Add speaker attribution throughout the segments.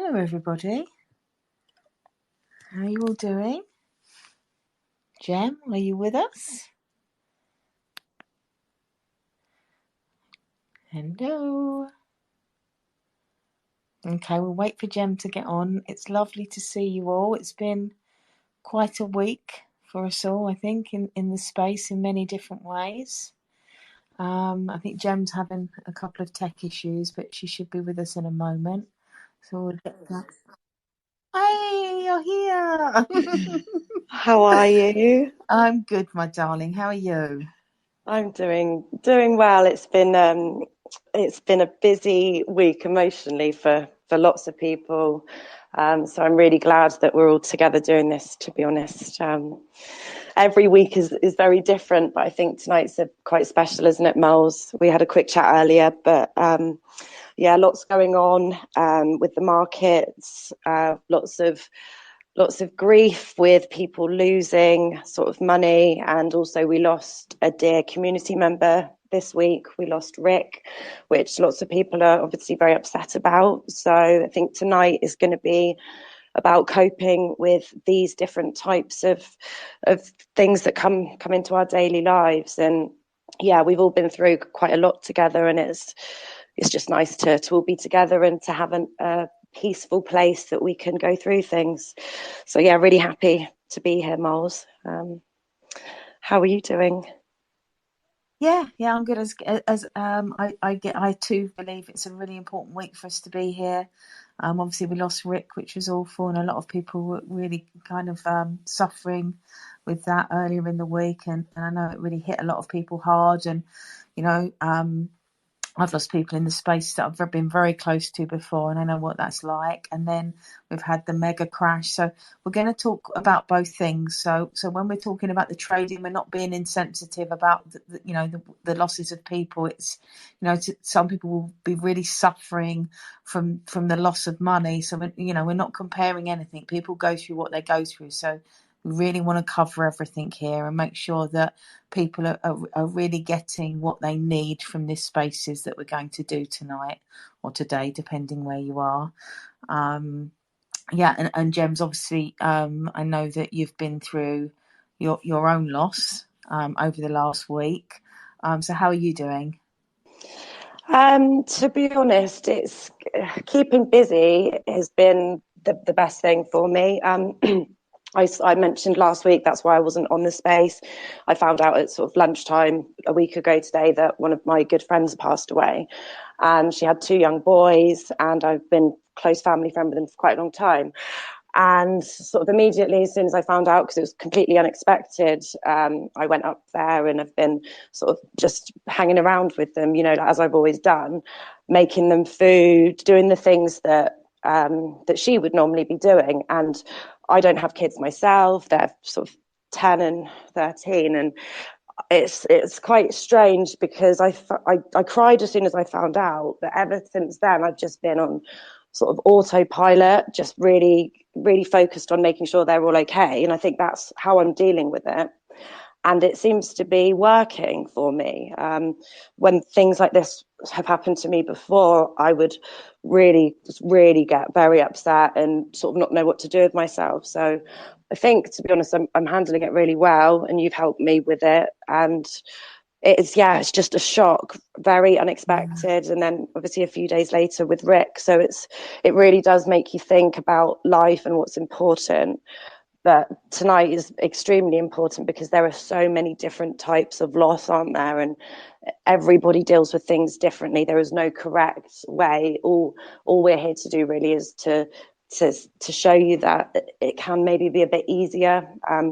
Speaker 1: Hello everybody, how are you all doing? Gem, are you with us? Hello. Okay, we'll wait for Gem to get on. It's lovely to see you all. It's been quite a week for us all, I think, in the space in many different ways. I think Gem's having a couple of tech issues, but she should be with us in a moment. So we'll get that. Hey, you're here.
Speaker 2: How are you?
Speaker 1: I'm good, my darling. How are you?
Speaker 2: I'm doing well. It's been a busy week emotionally for lots of people. So I'm really glad that we're all together doing this, to be honest. Every week is very different, but I think tonight's quite special, isn't it, Molls? We had a quick chat earlier, but yeah, lots going on with the markets, lots of grief with people losing sort of money, and also we lost a dear community member this week. We lost Rick, which lots of people are obviously very upset about. So I think tonight is going to be about coping with these different types of things that come into our daily lives. And yeah, we've all been through quite a lot together, and it's just nice to all be together and to have a peaceful place that we can go through things. So yeah, really happy to be here, Molls. How are you doing?
Speaker 1: Yeah, I'm good. I too believe it's a really important week for us to be here. Obviously we lost Rick, which was awful, and a lot of people were really kind of suffering with that earlier in the week, and I know it really hit a lot of people hard. And you know, I've lost people in the space that I've been very close to before, and I know what that's like. And then we've had the mega crash. So we're going to talk about both things. So when we're talking about the trading, we're not being insensitive about the losses of people. It's some people will be really suffering from the loss of money. So we're not comparing anything. People go through what they go through. So we really want to cover everything here and make sure that people are really getting what they need from this spaces that we're going to do tonight or today, depending where you are. And Gem's obviously, I know that you've been through your own loss over the last week. So how are you doing?
Speaker 2: To be honest, it's keeping busy has been the best thing for me. I mentioned last week, that's why I wasn't on the space. I found out at sort of lunchtime a week ago today that one of my good friends passed away, and she had two young boys, and I've been close family friend with them for quite a long time. And sort of immediately, as soon as I found out, because it was completely unexpected, I went up there and have been sort of just hanging around with them, as I've always done, making them food, doing the things that she would normally be doing. And I don't have kids myself; they're sort of 10 and 13, and it's quite strange because I cried as soon as I found out, but ever since then I've just been on sort of autopilot, just really really focused on making sure they're all okay, and I think that's how I'm dealing with it, and it seems to be working for me. When things like this have happened to me before, I would really get very upset and sort of not know what to do with myself. So I think, to be honest, I'm handling it really well, and you've helped me with it. And it's just a shock, very unexpected. And then obviously a few days later with Rick. So it really does make you think about life and what's important. But tonight is extremely important because there are so many different types of loss, aren't there? And everybody deals with things differently. There is no correct way. All we're here to do really is to show you that it can maybe be a bit easier. I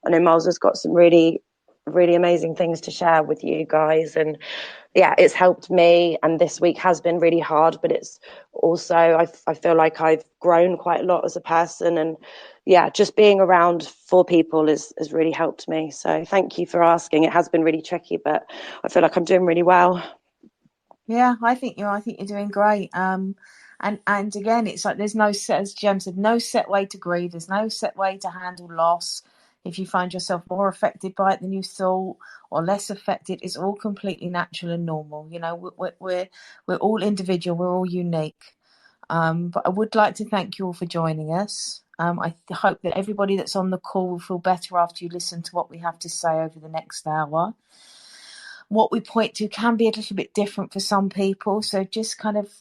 Speaker 2: know Miles has got some really really amazing things to share with you guys, and yeah, it's helped me. And this week has been really hard, but it's also I feel like I've grown quite a lot as a person, and yeah, just being around for people has really helped me. So thank you for asking. It has been really tricky, but I feel like I'm doing really well.
Speaker 1: Yeah, I think you're doing great. And again, it's like there's no set, as Jem said, no set way to grieve. There's no set way to handle loss. If you find yourself more affected by it than you thought, or less affected, it's all completely natural and normal. We're all individual. We're all unique. But I would like to thank you all for joining us. I hope that everybody that's on the call will feel better after you listen to what we have to say over the next hour. What we point to can be a little bit different for some people, so just kind of,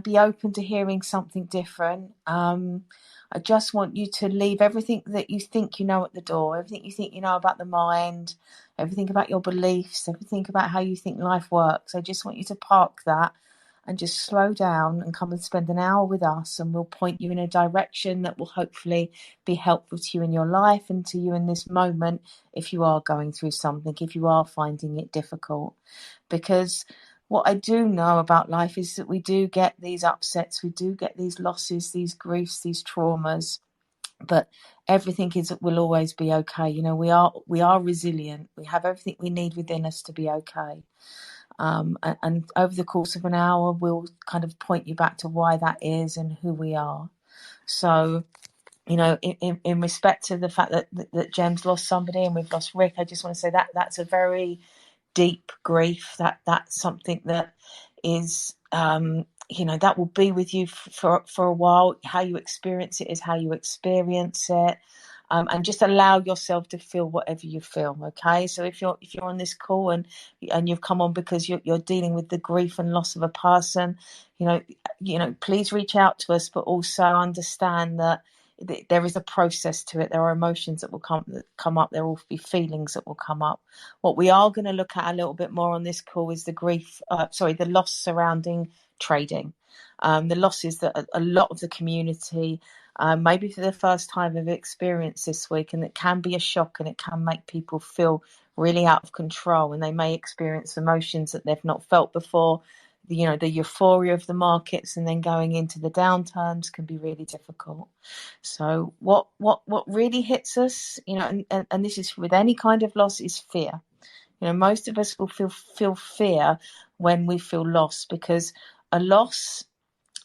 Speaker 1: be open to hearing something different. I just want you to leave everything that you think you know at the door, everything you think you know about the mind, everything about your beliefs, everything about how you think life works. I just want you to park that and just slow down and come and spend an hour with us, and we'll point you in a direction that will hopefully be helpful to you in your life and to you in this moment if you are going through something, if you are finding it difficult. Because what I do know about life is that we do get these upsets, we do get these losses, these griefs, these traumas, but everything will always be okay. We are resilient. We have everything we need within us to be okay. And over the course of an hour, we'll kind of point you back to why that is and who we are. So, in respect to the fact that Gem's lost somebody and we've lost Rick, I just want to say that that's a very deep grief. That's something that is, that will be with you for a while. How you experience it is how you experience it. And just allow yourself to feel whatever you feel. Okay, so if you're on this call and you've come on because you're dealing with the grief and loss of a person, please reach out to us, but also understand that there is a process to it. There are emotions that will come up. There will be feelings that will come up. What we are going to look at a little bit more on this call is the loss surrounding trading. The losses that a lot of the community, maybe for the first time, have experienced this week, and it can be a shock and it can make people feel really out of control, and they may experience emotions that they've not felt before. The euphoria of the markets and then going into the downturns can be really difficult. So what really hits us, and this is with any kind of loss, is fear. Most of us will feel fear when we feel lost, because a loss,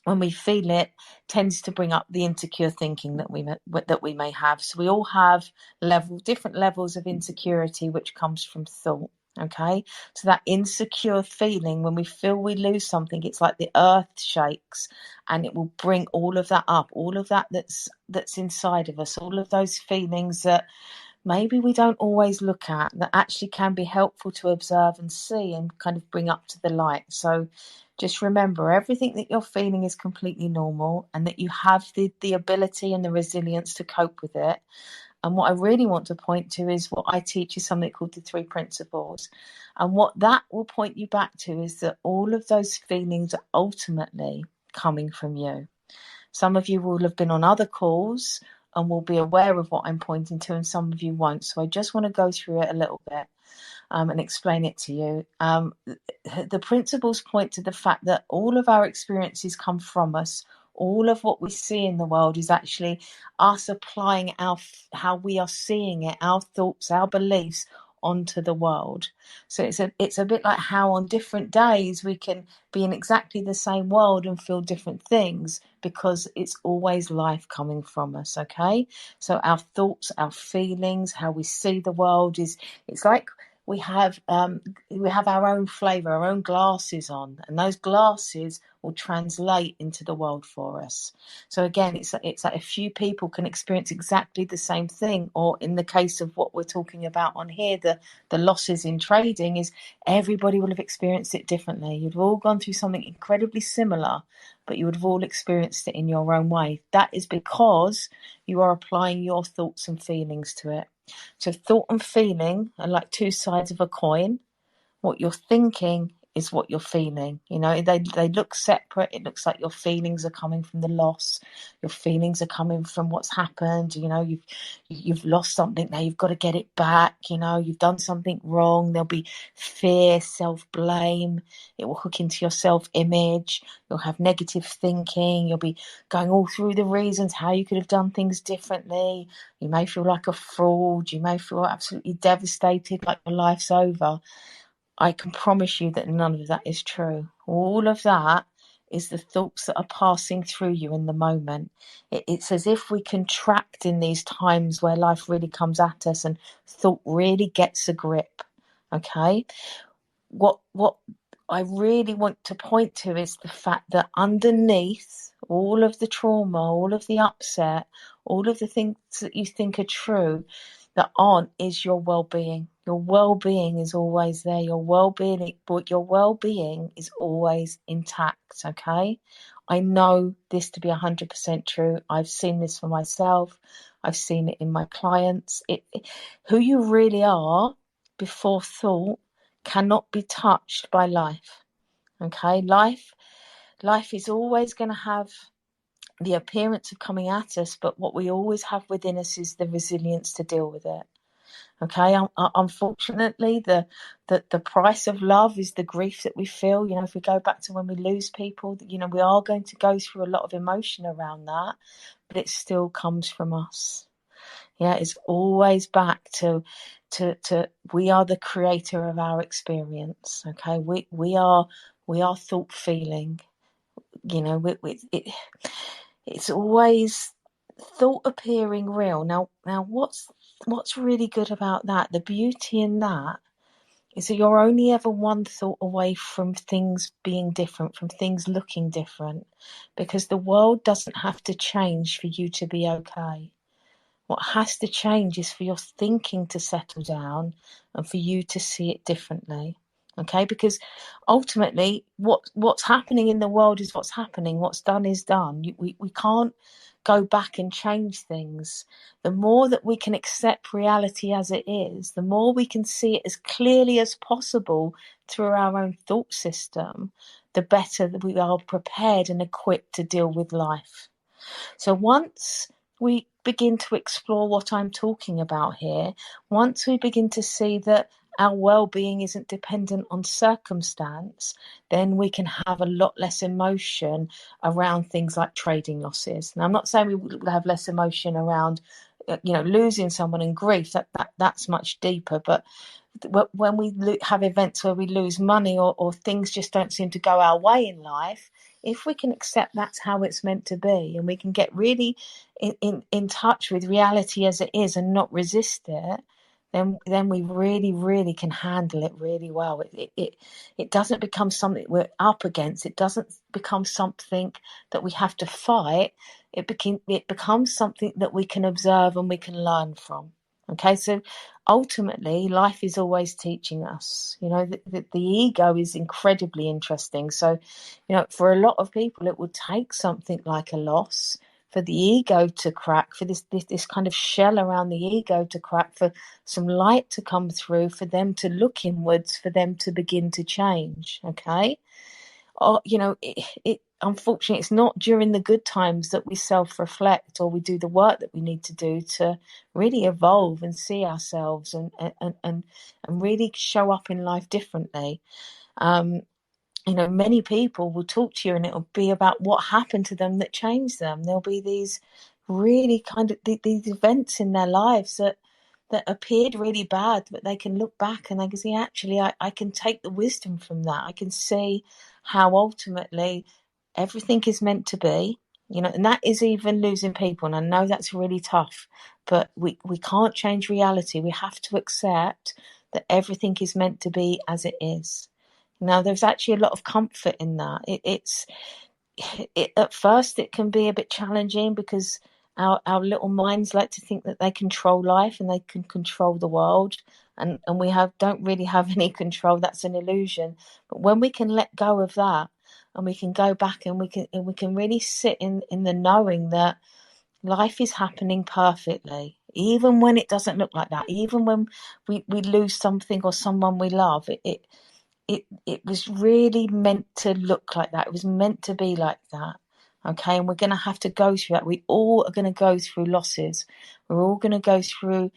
Speaker 1: when we feel it, tends to bring up the insecure thinking that we may have. So we all have different levels of insecurity, which comes from thought. Okay, so that insecure feeling, when we feel we lose something, it's like the earth shakes, and it will bring all of that up, all of that's inside of us, all of those feelings that maybe we don't always look at, that actually can be helpful to observe and see and kind of bring up to the light. So just remember, everything that you're feeling is completely normal, and that you have the ability and the resilience to cope with it. And what I really want to point to is what I teach is something called the 3 principles. And what that will point you back to is that all of those feelings are ultimately coming from you. Some of you will have been on other calls and will be aware of what I'm pointing to, and some of you won't. So I just want to go through it a little bit and explain it to you. The principles point to the fact that all of our experiences come from us. All of what we see in the world is actually us applying how we are seeing it, our thoughts, our beliefs onto the world. So it's a bit like how on different days we can be in exactly the same world and feel different things, because it's always life coming from us. Okay, so our thoughts, our feelings, how we see the world it's like we have our own flavor, our own glasses on, and those glasses will translate into the world for us. So again, it's like a few people can experience exactly the same thing, or in the case of what we're talking about on here, the losses in trading, is everybody will have experienced it differently. You've all gone through something incredibly similar, but you would have all experienced it in your own way. That is because you are applying your thoughts and feelings to it. So thought and feeling are like two sides of a coin. What you're thinking is what you're feeling. They look separate. It looks like your feelings are coming from the loss. Your feelings are coming from what's happened. You've lost something. Now you've got to get it back. You've done something wrong. There'll be fear, self-blame. It will hook into your self-image. You'll have negative thinking. You'll be going all through the reasons how you could have done things differently. You may feel like a fraud. You may feel absolutely devastated, like your life's over. I can promise you that none of that is true. All of that is the thoughts that are passing through you in the moment. It's as if we contract in these times where life really comes at us and thought really gets a grip. Okay? What I really want to point to is the fact that underneath all of the trauma, all of the upset, all of the things that you think are true that aren't, is your well-being. Your well-being is always there. Your well-being is always intact. Okay, I know this to be 100% true. I've seen this for myself. I've seen it in my clients. Who you really are before thought cannot be touched by life. Okay, life is always going to have the appearance of coming at us, but what we always have within us is the resilience to deal with it. Okay, unfortunately, the price of love is the grief that we feel. You know, if we go back to when we lose people, you know, we are going to go through a lot of emotion around that, but it still comes from us. Yeah, it's always back to we are the creator of our experience. Okay, we are thought feeling. You know, it's always thought appearing real. Now, what's really good about that? The beauty in that is that you're only ever one thought away from things being different, from things looking different, because the world doesn't have to change for you to be okay. What has to change is for your thinking to settle down and for you to see it differently. Okay, because ultimately what's happening in the world is what's happening. What's done is done. We can't go back and change things. The more that we can accept reality as it is, the more we can see it as clearly as possible through our own thought system, the better that we are prepared and equipped to deal with life. So once we begin to explore what I'm talking about here, once we begin to see that our well-being isn't dependent on circumstance, then we can have a lot less emotion around things like trading losses. Now, I'm not saying we will have less emotion around, losing someone and grief. That's much deeper. But when we have events where we lose money or things just don't seem to go our way in life, if we can accept that's how it's meant to be, and we can get really in touch with reality as it is and not resist it, then we really, really can handle it really well. It doesn't become something we're up against. It doesn't become something that we have to fight. It becomes something that we can observe and we can learn from. Okay, so ultimately, life is always teaching us. You know, the ego is incredibly interesting. So, you know, for a lot of people, it would take something like a loss for the ego to crack, for this kind of shell around the ego to crack, for some light to come through, for them to look inwards, for them to begin to change. Okay, or it unfortunately, it's not during the good times that we self-reflect or we do the work that we need to do to really evolve and see ourselves and really show up in life differently. Many people will talk to you and it'll be about what happened to them that changed them. There'll be these really kind of these events in their lives that appeared really bad, but they can look back and they can see, actually, I can take the wisdom from that. I can see how ultimately everything is meant to be, and that is even losing people. And I know that's really tough, but we can't change reality. We have to accept that everything is meant to be as it is. Now, there's actually a lot of comfort in that. At first, it can be a bit challenging because our little minds like to think that they control life and they can control the world, and we don't really have any control. That's an illusion. But when we can let go of that and we can go back and we can really sit in the knowing that life is happening perfectly, even when it doesn't look like that, even when we lose something or someone we love, it was really meant to look like that. It was meant to be like that. Okay, and we're going to have to go through that. We all are going to go through losses. We're all going to go through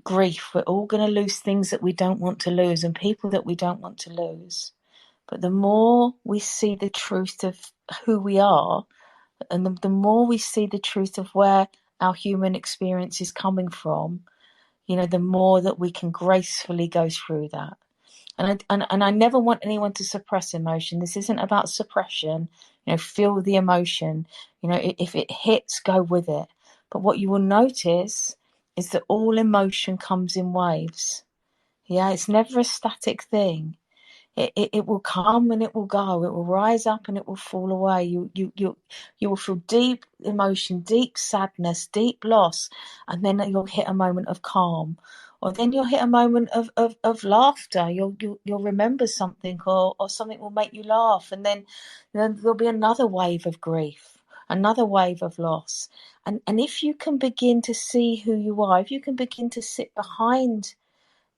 Speaker 1: grief. We're all going to lose things that we don't want to lose and people that we don't want to lose. But the more we see the truth of who we are, and the more we see the truth of where our human experience is coming from, the more that we can gracefully go through that. And I never want anyone to suppress emotion. This isn't about suppression. Feel the emotion. If it hits, go with it. But what you will notice is that all emotion comes in waves. Yeah, it's never a static thing. It will come and it will go. It will rise up and it will fall away. You will feel deep emotion, deep sadness, deep loss, and then you'll hit a moment of calm, or then you'll hit a moment of laughter. You'll remember something, or something will make you laugh, and then there'll be another wave of grief, another wave of loss. And if you can begin to see who you are, if you can begin to sit behind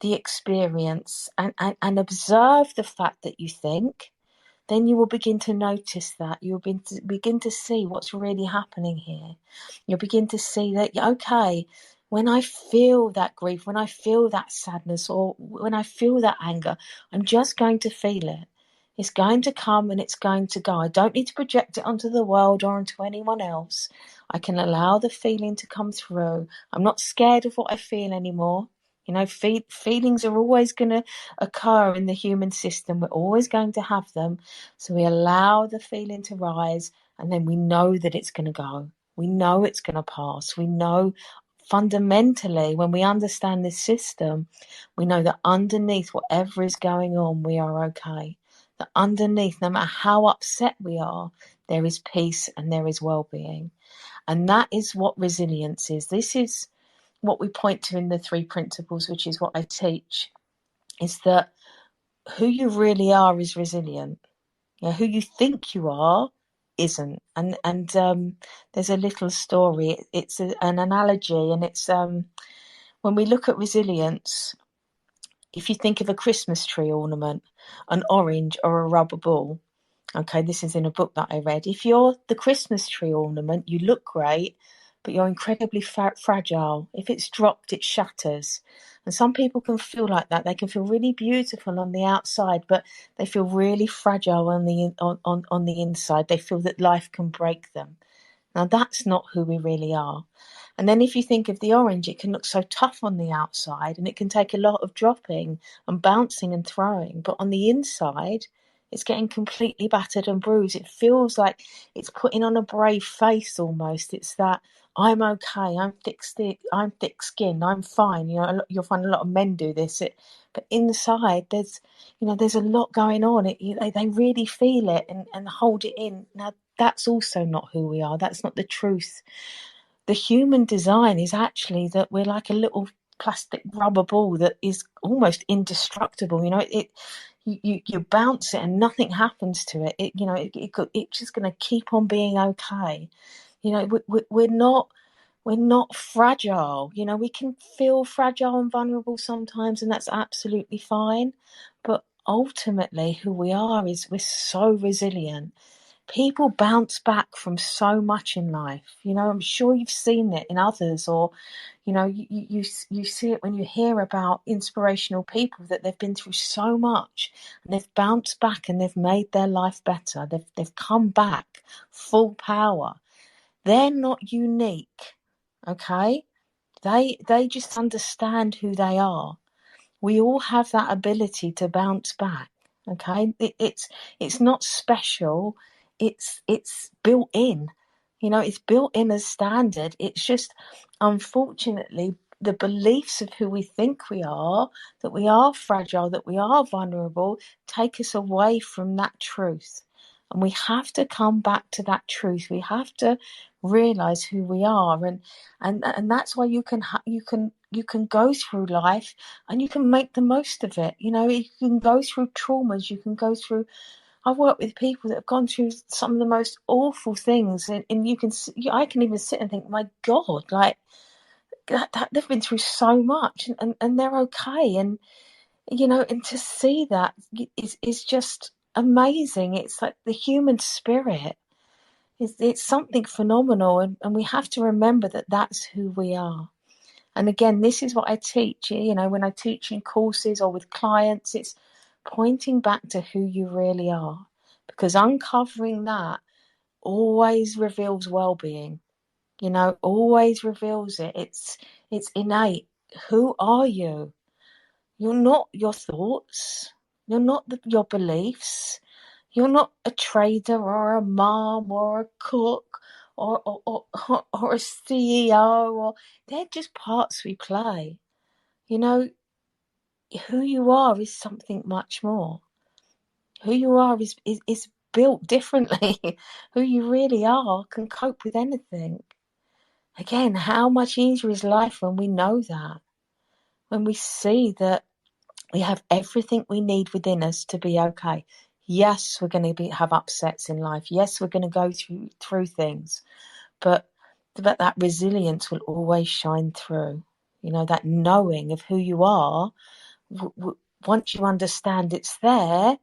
Speaker 1: the experience and observe the fact that you think, then you will begin to notice that. You'll begin to see what's really happening here. You'll begin to see that, okay, when I feel that grief, when I feel that sadness, or when I feel that anger, I'm just going to feel it. It's going to come and it's going to go. I don't need to project it onto the world or onto anyone else. I can allow the feeling to come through. I'm not scared of what I feel anymore. You know, feelings are always going to occur in the human system. We're always going to have them. So we allow the feeling to rise, and then we know that it's going to go. We know it's going to pass. We know fundamentally, when we understand this system, we know that underneath whatever is going on, we are okay. That underneath, no matter how upset we are, there is peace and there is well-being. And that is what resilience is. This is what we point to in the 3 principles, which is what I teach, is that who you really are is resilient. You know, who you think you are isn't. And there's a little story. It's an analogy, and it's when we look at resilience. If you think of a Christmas tree ornament, an orange or a rubber ball. Okay, this is in a book that I read. If you're the Christmas tree ornament, you look great, but you're incredibly fragile. If it's dropped, it shatters. And some people can feel like that. They can feel really beautiful on the outside, but they feel really fragile on the inside. They feel that life can break them. Now, that's not who we really are. And then if you think of the orange, it can look so tough on the outside, and it can take a lot of dropping and bouncing and throwing. But on the inside, it's getting completely battered and bruised. It feels like it's putting on a brave face almost. It's that I'm okay, I'm thick-skinned, I'm fine. You know, you'll find a lot of men do this. But inside, there's a lot going on. They really feel it and hold it in. Now, that's also not who we are. That's not the truth. The human design is actually that we're like a little plastic rubber ball that is almost indestructible. You know, you bounce it and nothing happens to it. It's just going to keep on being okay. You know, we're not fragile. You know, we can feel fragile and vulnerable sometimes, and that's absolutely fine. But ultimately, who we are is we're so resilient. People bounce back from so much in life. You know, I'm sure you've seen it in others, or you see it when you hear about inspirational people that they've been through so much and they've bounced back and they've made their life better. They've come back full power. They're not unique, okay? They just understand who they are. We all have that ability to bounce back. Okay, it's not special. It's built in. You know, it's built in as standard. It's just, unfortunately, the beliefs of who we think we are, that we are fragile, that we are vulnerable, take us away from that truth. And we have to come back to that truth. We have to realize who we are, and that's why you can go through life and you can make the most of it. You know, you can go through traumas, you can go through. I've worked with people that have gone through some of the most awful things, and I can even sit and think, my God, like that they've been through so much, and they're okay, and you know, and to see that is just amazing. It's like the human spirit. It's something phenomenal, and we have to remember that that's who we are. And again, this is what I teach. You know, when I teach in courses or with clients, it's pointing back to who you really are, because uncovering that always reveals well-being. You know, always reveals it. It's innate. Who are you? You're not your thoughts. You're not your beliefs. You're not a trader or a mom or a cook or a CEO. They're just parts we play. You know, who you are is something much more. Who you are is built differently. Who you really are can cope with anything. Again, how much easier is life when we know that? When we see that we have everything we need within us to be okay. Yes, we're going to have upsets in life. Yes, we're going to go through things, but that resilience will always shine through. You know, that knowing of who you are. Once you understand it's there,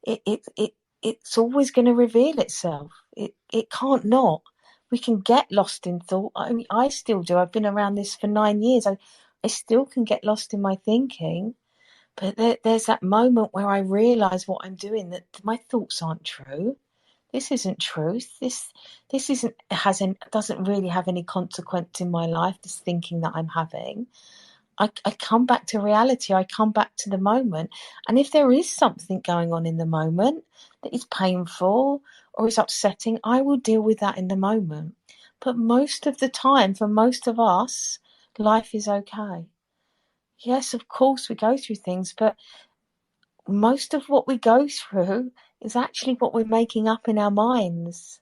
Speaker 1: it's always going to reveal itself. It can't not. We can get lost in thought. I mean, I still do. I've been around this for 9 years. I still can get lost in my thinking. But there's that moment where I realise what I'm doing, that my thoughts aren't true. This isn't truth. This doesn't really have any consequence in my life, this thinking that I'm having. I come back to reality. I come back to the moment. And if there is something going on in the moment that is painful or is upsetting, I will deal with that in the moment. But most of the time, for most of us, life is okay. Yes, of course, we go through things, but most of what we go through is actually what we're making up in our minds.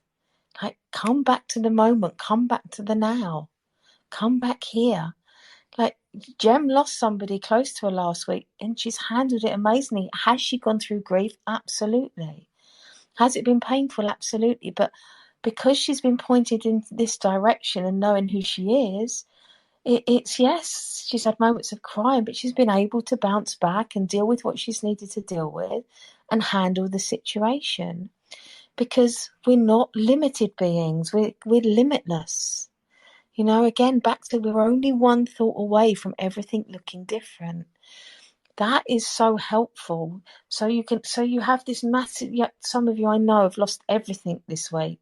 Speaker 1: Like, come back to the moment, come back to the now, come back here. Like, Jem lost somebody close to her last week and she's handled it amazingly. Has she gone through grief? Absolutely. Has it been painful? Absolutely. But because she's been pointed in this direction and knowing who she is, it's yes, she's had moments of crying, but she's been able to bounce back and deal with what she's needed to deal with and handle the situation. Because we're not limited beings, we're limitless. You know, again, back to we're only one thought away from everything looking different. That is so helpful. So you have this massive, some of you I know have lost everything this week.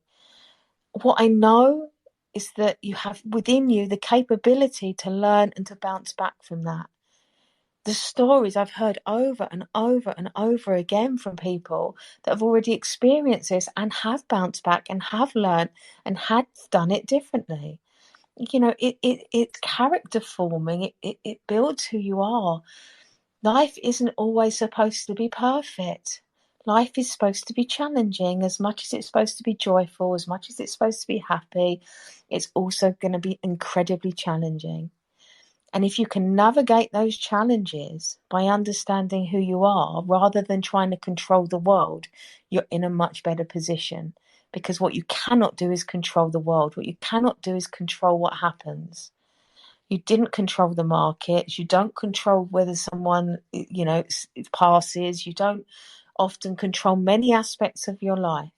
Speaker 1: What I know is that you have within you the capability to learn and to bounce back from that. The stories I've heard over and over and over again from people that have already experienced this and have bounced back and have learned and had done it differently. You know, it's character forming. It builds who you are. Life isn't always supposed to be perfect. Life is supposed to be challenging. As much as it's supposed to be joyful, as much as it's supposed to be happy, it's also going to be incredibly challenging. And if you can navigate those challenges by understanding who you are rather than trying to control the world, you're in a much better position. Because what you cannot do is control the world. What you cannot do is control what happens. You didn't control the markets. You don't control whether someone, it passes. You don't often control many aspects of your life.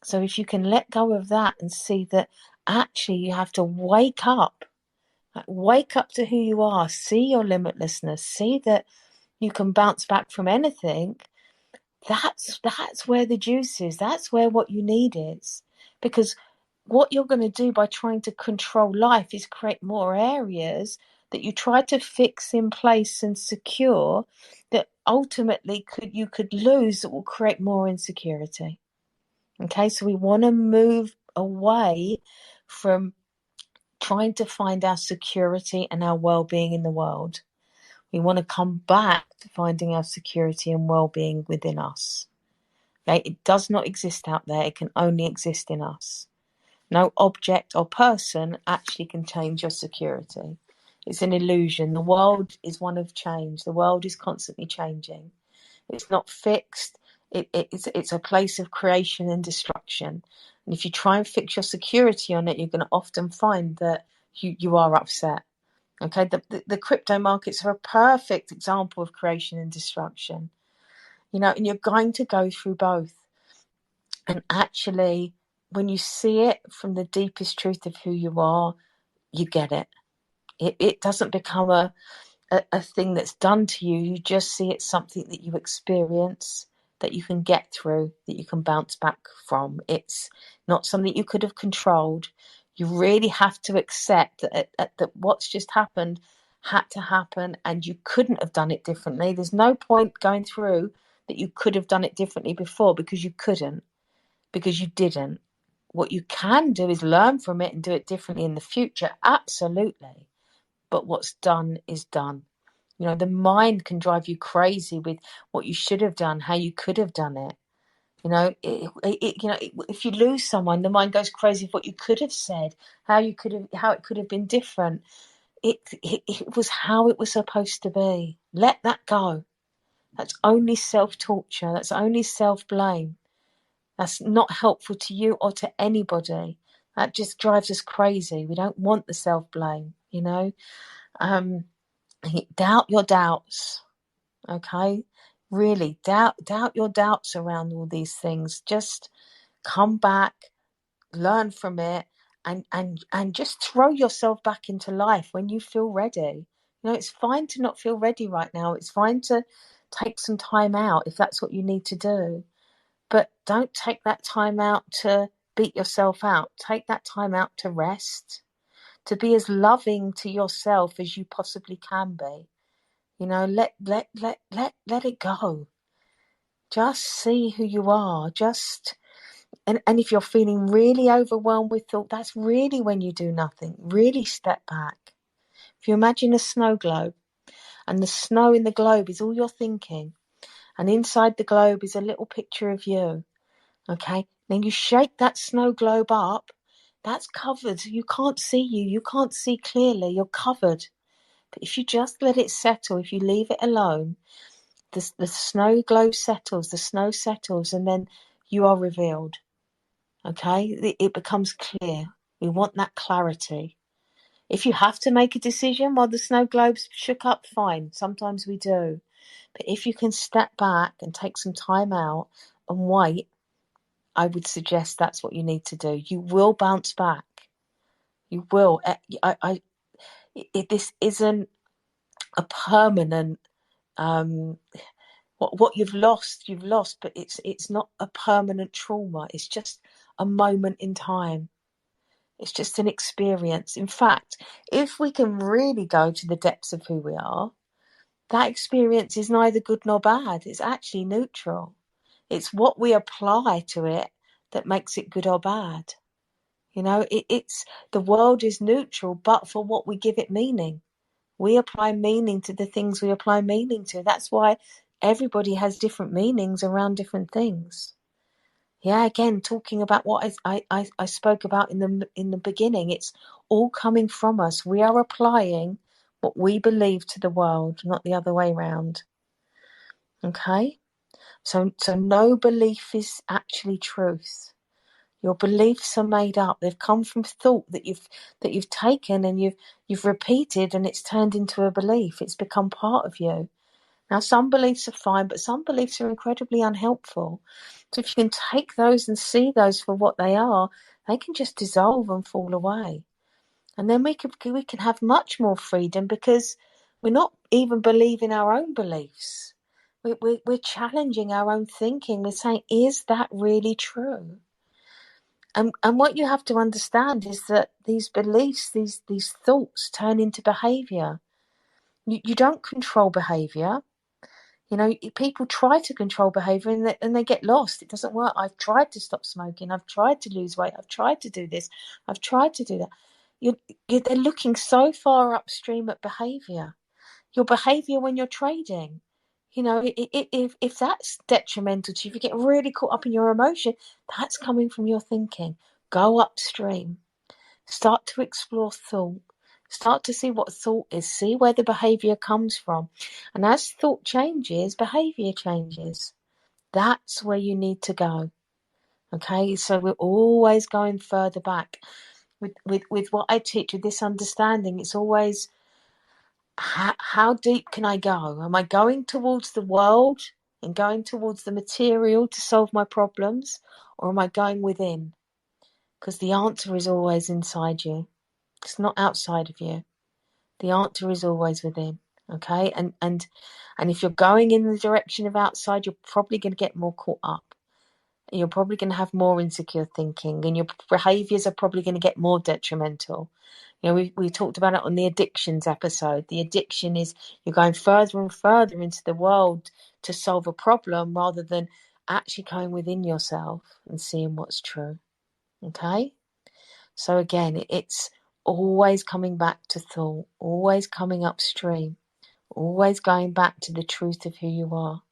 Speaker 1: So if you can let go of that and see that actually you have to wake up to who you are, see your limitlessness, see that you can bounce back from anything. That's where the juice is. That's where what you need is. Because what you're going to do by trying to control life is create more areas that you try to fix in place and secure that ultimately you could lose, that will create more insecurity. Okay, so we want to move away from trying to find our security and our well-being in the world. We want to come back to finding our security and well-being within us. Okay? It does not exist out there. It can only exist in us. No object or person actually can change your security. It's an illusion. The world is one of change. The world is constantly changing. It's not fixed. It's a place of creation and destruction. And if you try and fix your security on it, you're going to often find that you are upset. Okay, the crypto markets are a perfect example of creation and destruction. You know, and you're going to go through both. And actually, when you see it from the deepest truth of who you are, you get it. It doesn't become a thing that's done to you. You just see it's something that you experience, that you can get through, that you can bounce back from. It's not something you could have controlled. You really have to accept that what's just happened had to happen and you couldn't have done it differently. There's no point going through that you could have done it differently before, because you couldn't, because you didn't. What you can do is learn from it and do it differently in the future. Absolutely. But what's done is done. You know, the mind can drive you crazy with what you should have done, how you could have done it. You know, if you lose someone, the mind goes crazy with what you could have said, how it could have been different. It was how it was supposed to be. Let that go. That's only self-torture. That's only self-blame. That's not helpful to you or to anybody. That just drives us crazy. We don't want the self-blame, you know. Um, doubt your doubts, okay? Really, doubt your doubts around all these things. Just come back, learn from it, and just throw yourself back into life when you feel ready. You know, it's fine to not feel ready right now. It's fine to take some time out if that's what you need to do. But don't take that time out to beat yourself out. Take that time out to rest, to be as loving to yourself as you possibly can be. You know, let it go. Just see who you are. And if you're feeling really overwhelmed with thought, that's really when you do nothing. Really step back. If you imagine a snow globe, and the snow in the globe is all you're thinking, and inside the globe is a little picture of you. Okay, then you shake that snow globe up. That's covered. You can't see you. You can't see clearly. You're covered. But if you just let it settle, if you leave it alone, the snow globe settles, the snow settles, and then you are revealed. Okay, it becomes clear. We want that clarity. If you have to make a decision while the snow globe's shook up, fine. Sometimes we do. But if you can step back and take some time out and wait, I would suggest that's what you need to do. You will bounce back. You will. This isn't a permanent. What you've lost, you've lost. But it's not a permanent trauma. It's just a moment in time. It's just an experience. In fact, if we can really go to the depths of who we are, that experience is neither good nor bad. It's actually neutral. It's what we apply to it that makes it good or bad. You know, it's the world is neutral, but for what we give it meaning. We apply meaning to the things we apply meaning to. That's why everybody has different meanings around different things. Yeah, again, talking about what I spoke about in the beginning, it's all coming from us. We are applying what we believe to the world, not the other way around. Okay? So no belief is actually truth. Your beliefs are made up. They've come from thought that you've taken and you've repeated, and it's turned into a belief. It's become part of you. Now, some beliefs are fine, but some beliefs are incredibly unhelpful. So if you can take those and see those for what they are, they can just dissolve and fall away. And then we can have much more freedom because we're not even believing our own beliefs. We're challenging our own thinking. We're saying, is that really true? And what you have to understand is that these beliefs, these thoughts turn into behaviour. You don't control behaviour. You know, people try to control behaviour and they get lost. It doesn't work. I've tried to stop smoking. I've tried to lose weight. I've tried to do this. I've tried to do that. They're looking so far upstream at behaviour. Your behaviour when you're trading. You know, if that's detrimental to you, if you get really caught up in your emotion, that's coming from your thinking. Go upstream. Start to explore thought. Start to see what thought is. See where the behaviour comes from. And as thought changes, behaviour changes. That's where you need to go. Okay, so we're always going further back. With what I teach, with this understanding, it's always how deep can I go? Am I going towards the world and going towards the material to solve my problems? Or am I going within? Because the answer is always inside you. It's not outside of you. The answer is always within. Okay, and if you're going in the direction of outside, you're probably going to get more caught up. You're probably going to have more insecure thinking, and your behaviours are probably going to get more detrimental. You know, we talked about it on the addictions episode. The addiction is you're going further and further into the world to solve a problem rather than actually going within yourself and seeing what's true. Okay? So again, it's always coming back to thought, always coming upstream, always going back to the truth of who you are.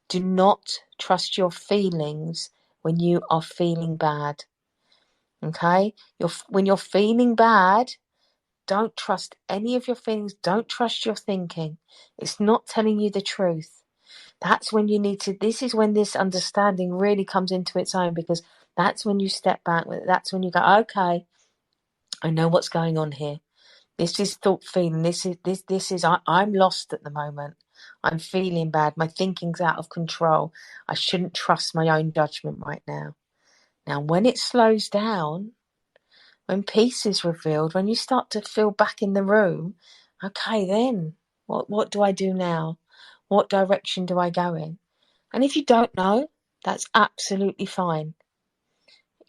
Speaker 1: Do not trust your feelings when you are feeling bad. Okay? When you're feeling bad, don't trust any of your feelings. Don't trust your thinking. It's not telling you the truth. That's when you need to, this is when this understanding really comes into its own, because that's when you step back. That's when you go, okay, I know what's going on here. This is thought feeling. I'm lost at the moment. I'm feeling bad. My thinking's out of control. I shouldn't trust my own judgment right now. Now, when it slows down, when peace is revealed, when you start to feel back in the room, okay, then what do I do now? What direction do I go in? And if you don't know, that's absolutely fine.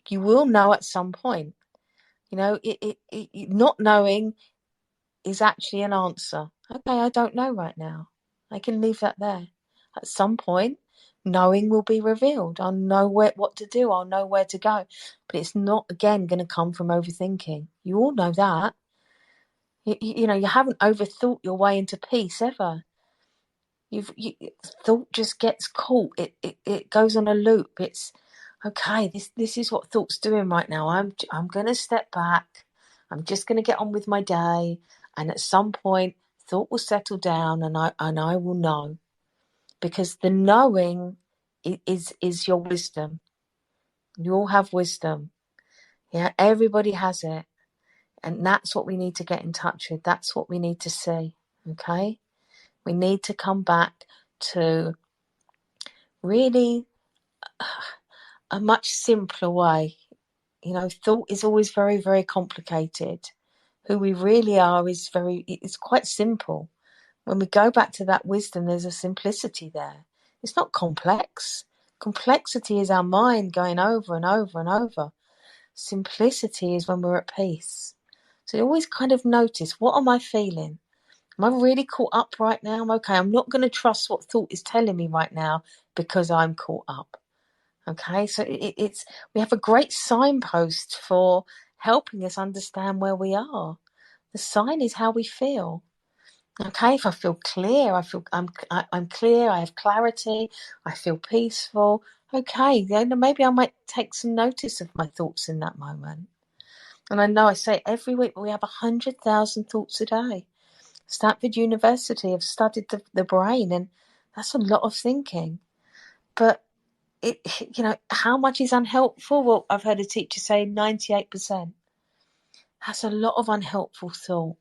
Speaker 1: You will know at some point. You know, not knowing is actually an answer. Okay, I don't know right now. I can leave that there. At some point, knowing will be revealed. I'll know what to do. I'll know where to go. But it's not, again, going to come from overthinking. You all know that. You know, you haven't overthought your way into peace ever. Thought just gets caught. It goes on a loop. It's okay. This is what thought's doing right now. I'm going to step back. I'm just going to get on with my day, and at some point, thought will settle down, and I will know, because the knowing is your wisdom. You all have wisdom. Yeah, everybody has it, and that's what we need to get in touch with. That's what we need to see. Okay, we need to come back to really a much simpler way. You know, thought is always very, very complicated. Who we really are it's quite simple. When we go back to that wisdom, there's a simplicity there. It's not complex. Complexity is our mind going over and over and over. Simplicity is when we're at peace. So you always kind of notice, what am I feeling? Am I really caught up right now? Okay, I'm not going to trust what thought is telling me right now because I'm caught up. Okay, so it's we have a great signpost for helping us understand where we are. The sign is how we feel. Okay, if I feel clear, I'm clear. I have clarity. I feel peaceful. Okay, then maybe I might take some notice of my thoughts in that moment. And I know I say every week, but we have 100,000 thoughts a day. Stanford University have studied the brain, and that's a lot of thinking. But how much is unhelpful? Well, I've heard a teacher say 98%. That's a lot of unhelpful thought.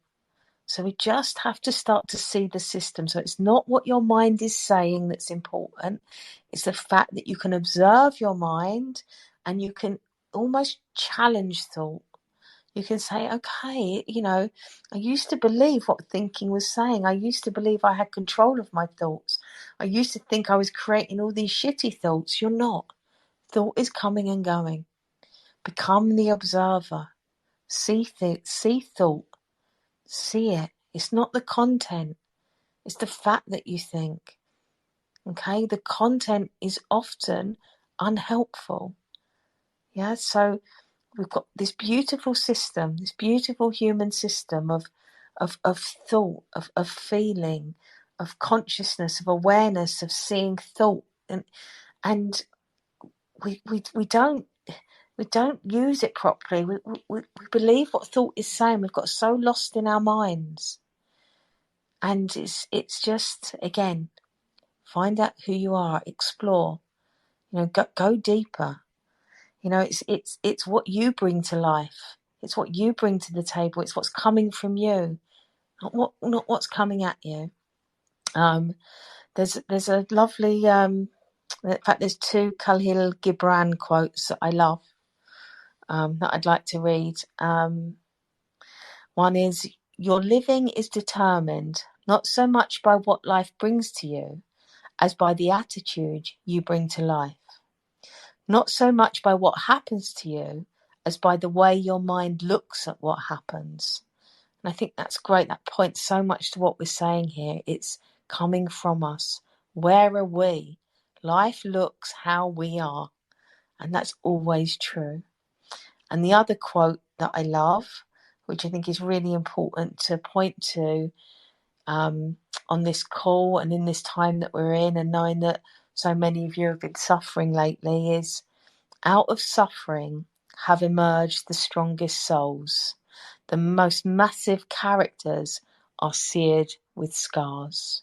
Speaker 1: So we just have to start to see the system. So it's not what your mind is saying that's important. It's the fact that you can observe your mind and you can almost challenge thought. You can say, okay, I used to believe what thinking was saying. I used to believe I had control of my thoughts. I used to think I was creating all these shitty thoughts. You're not. Thought is coming and going. Become the observer. See thought. See it. It's not the content. It's the fact that you think. Okay? The content is often unhelpful. Yeah? So we've got this beautiful system, this beautiful human system of thought, of feeling, of consciousness, of awareness, of seeing thought. And we don't use it properly. We believe what thought is saying. We've got so lost in our minds. And it's just, again, find out who you are, explore, go deeper. It's what you bring to life. It's what you bring to the table. It's what's coming from you, not what's coming at you. There's a lovely, in fact, there's two Khalil Gibran quotes that I love, that I'd like to read. One is, your living is determined not so much by what life brings to you as by the attitude you bring to life. Not so much by what happens to you as by the way your mind looks at what happens. And I think that's great. That points so much to what we're saying here. It's coming from us. Where are we? Life looks how we are. And that's always true. And the other quote that I love, which I think is really important to point to, on this call and in this time that we're in, and knowing that so many of you have been suffering lately, is out of suffering have emerged the strongest souls. The most massive characters are seared with scars.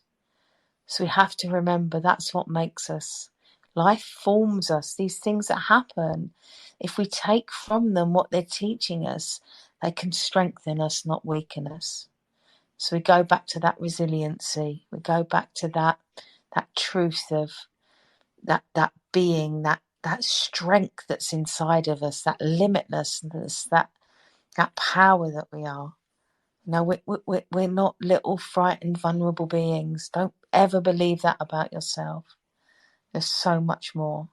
Speaker 1: So we have to remember that's what makes us. Life forms us. These things that happen, if we take from them what they're teaching us, they can strengthen us, not weaken us. So we go back to that resiliency. We go back to that truth of that being, that strength that's inside of us, that limitlessness, that power that we are. No, we're not little frightened, vulnerable beings. Don't ever believe that about yourself. There's so much more.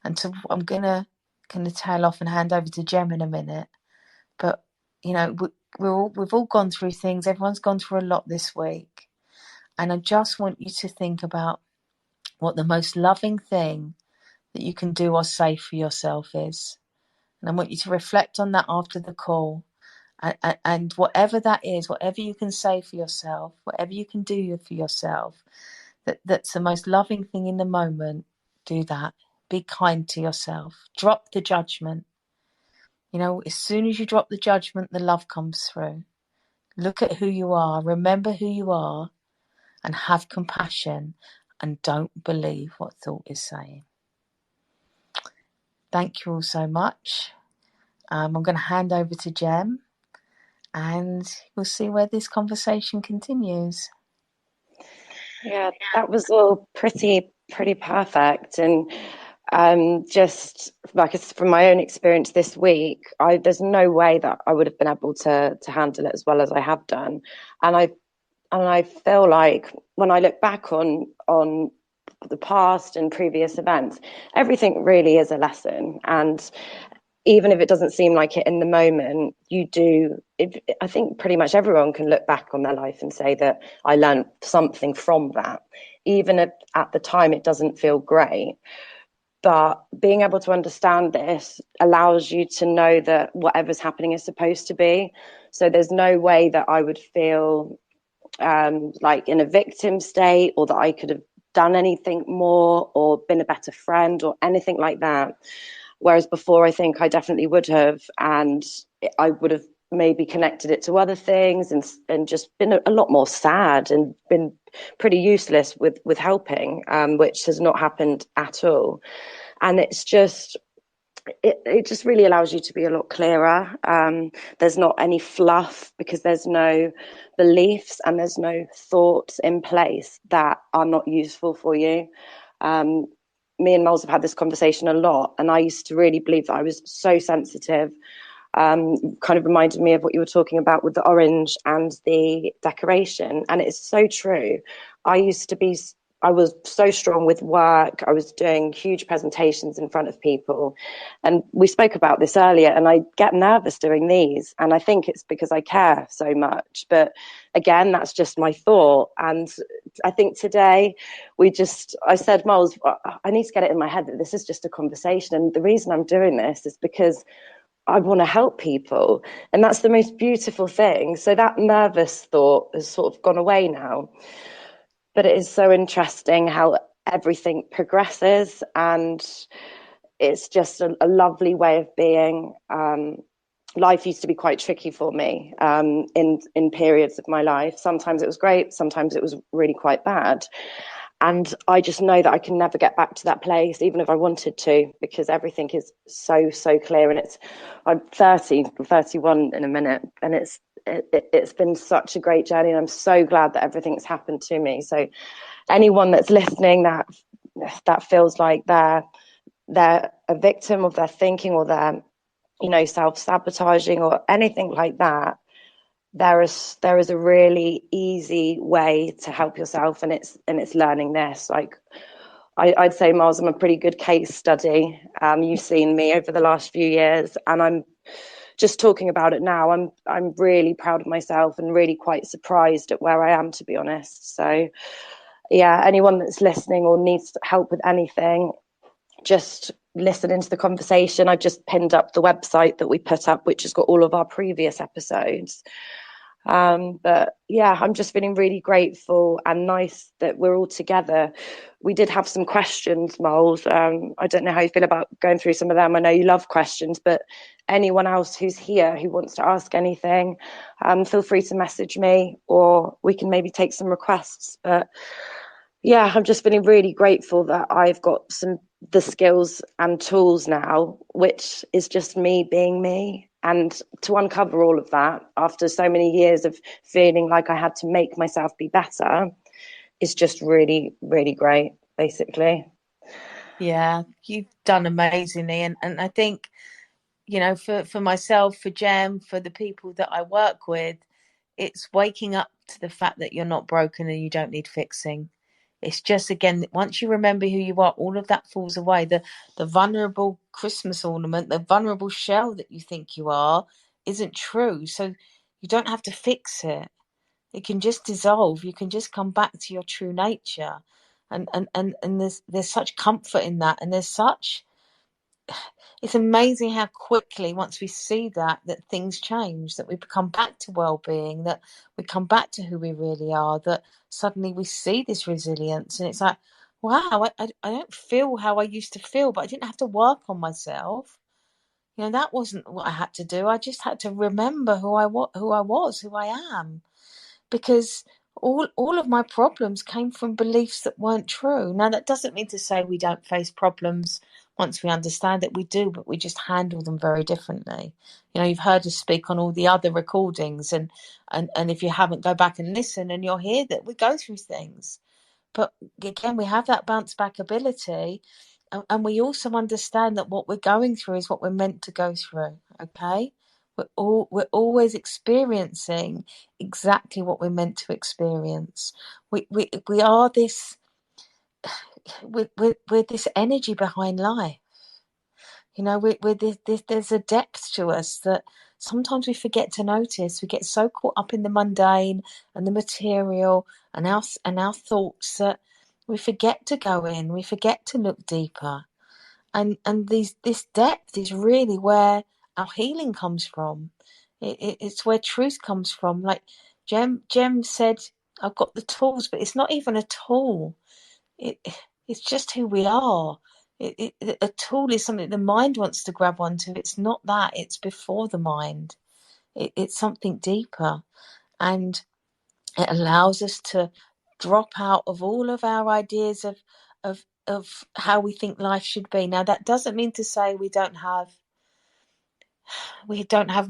Speaker 1: And so I'm gonna tail off and hand over to Gem in a minute. But you know, we've all gone through things. Everyone's gone through a lot this week, and I just want you to think about what the most loving thing that you can do or say for yourself is. And I want you to reflect on that after the call. And whatever that is, whatever you can say for yourself, whatever you can do for yourself, that's the most loving thing in the moment, do that. Be kind to yourself. Drop the judgment. You know, as soon as you drop the judgment, the love comes through. Look at who you are. Remember who you are and have compassion, and don't believe what thought is saying. Thank you all so much. I'm going to hand over to Gem, and we'll see where this conversation continues.
Speaker 2: Yeah, that was all pretty perfect. And just like from my own experience this week, there's no way that I would have been able to handle it as well as I have done. And I feel like when I look back on the past and previous events, everything really is a lesson. And even if it doesn't seem like it in the moment, I think pretty much everyone can look back on their life and say that I learned something from that, even if at the time it doesn't feel great. But being able to understand this allows you to know that whatever's happening is supposed to be. So there's no way that I would feel like in a victim state, or that I could have done anything more or been a better friend or anything like that. Whereas before, I think I definitely would have, and I would have maybe connected it to other things, and just been a lot more sad and been pretty useless with helping, which has not happened at all. And it's just, it just really allows you to be a lot clearer. There's not any fluff, because there's no beliefs and there's no thoughts in place that are not useful for you. Me and Molls have had this conversation a lot, and I used to really believe that I was so sensitive. Kind of reminded me of what you were talking about with the orange and the decoration, and it's so true. I was so strong with work. I was doing huge presentations in front of people, and we spoke about this earlier, and I get nervous doing these, and I think it's because I care so much. But again, that's just my thought. And I think today I said, Molls, I need to get it in my head that this is just a conversation, and the reason I'm doing this is because I want to help people, and that's the most beautiful thing. So that nervous thought has sort of gone away now. But it is so interesting how everything progresses, and it's just a lovely way of being. Life used to be quite tricky for me in periods of my life. Sometimes it was great, sometimes it was really quite bad. And I just know that I can never get back to that place, even if I wanted to, because everything is so clear. And I'm 31 in a minute, and it's been such a great journey, and I'm so glad that everything's happened to me. So anyone that's listening that feels like they're a victim of their thinking, or they're self-sabotaging or anything like that, there is a really easy way to help yourself, and it's learning this. Like I'd say, Molls, I'm a pretty good case study. You've seen me over the last few years, and I'm just talking about it now. I'm really proud of myself and really quite surprised at where I am, to be honest. So yeah, anyone that's listening or needs help with anything, just listen into the conversation. I've just pinned up the website that we put up, which has got all of our previous episodes. But yeah, I'm just feeling really grateful and nice that we're all together. We did have some questions, Moles. I don't know how you feel about going through some of them. I know you love questions, but anyone else who's here who wants to ask anything, feel free to message me, or we can maybe take some requests. But yeah, I'm just feeling really grateful that I've got the skills and tools now, which is just me being me. And to uncover all of that after so many years of feeling like I had to make myself be better is just really, really great, basically.
Speaker 1: Yeah, you've done amazingly. And I think, for myself, for Jem, for the people that I work with, it's waking up to the fact that you're not broken and you don't need fixing. It's just, again, once you remember who you are, all of that falls away. The vulnerable Christmas ornament, the vulnerable shell that you think you are, isn't true. So you don't have to fix it. It can just dissolve. You can just come back to your true nature. And there's such comfort in that. And it's amazing how quickly, once we see that things change, that we come back to well-being, that we come back to who we really are, that suddenly we see this resilience, and it's like, wow, I don't feel how I used to feel, but I didn't have to work on myself. That wasn't what I had to do. I just had to remember who I am, because all of my problems came from beliefs that weren't true. Now, that doesn't mean to say we don't face problems once we understand it. We do, but we just handle them very differently. You've heard us speak on all the other recordings, and if you haven't, go back and listen, and you'll hear that we go through things. But again, we have that bounce back ability, and we also understand that what we're going through is what we're meant to go through. Okay, we're always experiencing exactly what we're meant to experience. We are this, we're this energy behind life. There's a depth to us that sometimes we forget to notice. We get so caught up in the mundane and the material and our thoughts that we forget to go in. We forget to look deeper. And this depth is really where our healing comes from. It's where truth comes from. Like Jem said, I've got the tools, but it's not even a tool. It it's just who we are. A tool is something the mind wants to grab onto. It's not that. It's before the mind. It's something deeper, and it allows us to drop out of all of our ideas of how we think life should be. Now, that doesn't mean to say we don't have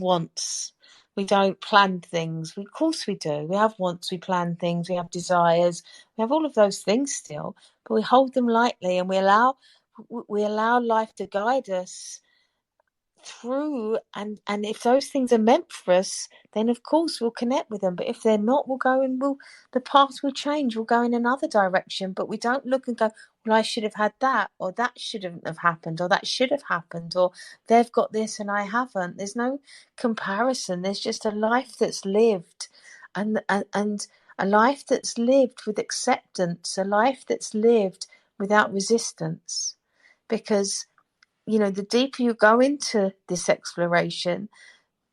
Speaker 1: wants. We don't plan things. Of course we do. We have wants, we plan things, we have desires, we have all of those things still, but we hold them lightly, and we allow life to guide us through. And if those things are meant for us, then of course we'll connect with them. But if they're not, the path will change. We'll go in another direction. But we don't look and go, well, I should have had that, or that shouldn't have happened, or that should have happened, or they've got this and I haven't. There's no comparison. There's just a life that's lived, and a life that's lived with acceptance, a life that's lived without resistance. Because the deeper you go into this exploration,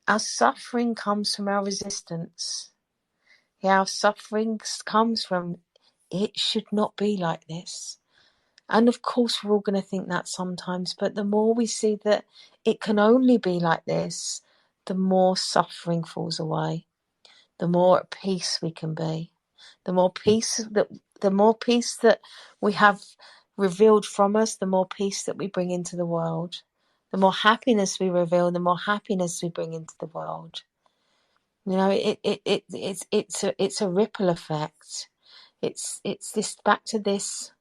Speaker 1: our suffering comes from our resistance. Yeah, our suffering comes from, it should not be like this. And of course, we're all going to think that sometimes, but the more we see that it can only be like this, the more suffering falls away, the more at peace we can be, the more peace that we have revealed from us, the more peace that we bring into the world. The more happiness we reveal, the more happiness we bring into the world. It's a ripple effect. It's this back to this.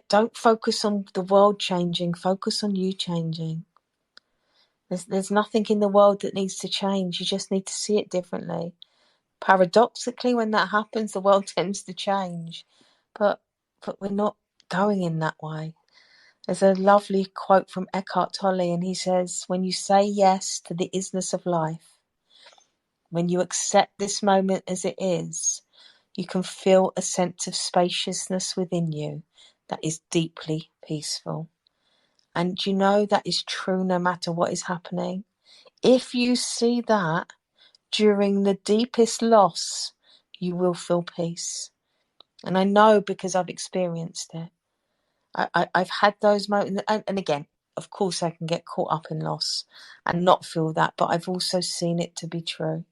Speaker 1: Don't focus on the world changing. Focus on you changing. There's nothing in the world that needs to change. You just need to see it differently. Paradoxically, when that happens, the world tends to change, but we're not going in that way. There's a lovely quote from Eckhart Tolle, and he says, when you say yes to the isness of life, when you accept this moment as it is, you can feel a sense of spaciousness within you that is deeply peaceful. And that is true no matter what is happening. If you see that, during the deepest loss, you will feel peace. And I know because I've experienced it. I've had those moments, and again, of course, I can get caught up in loss and not feel that, but I've also seen it to be true.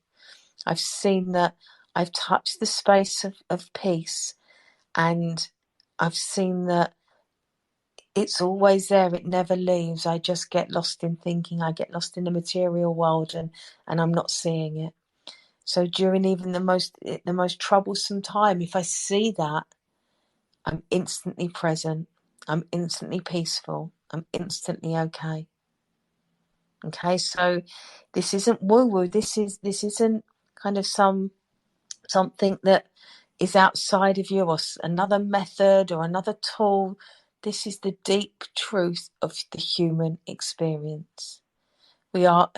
Speaker 1: I've seen that I've touched the space of peace, and I've seen that it's always there. It never leaves. I just get lost in thinking. I get lost in the material world, and I'm not seeing it. So during even the most troublesome time, if I see that, I'm instantly present. I'm instantly peaceful. I'm instantly okay. Okay, so this isn't woo-woo. This isn't kind of something that is outside of you, or another method or another tool. This is the deep truth of the human experience. We are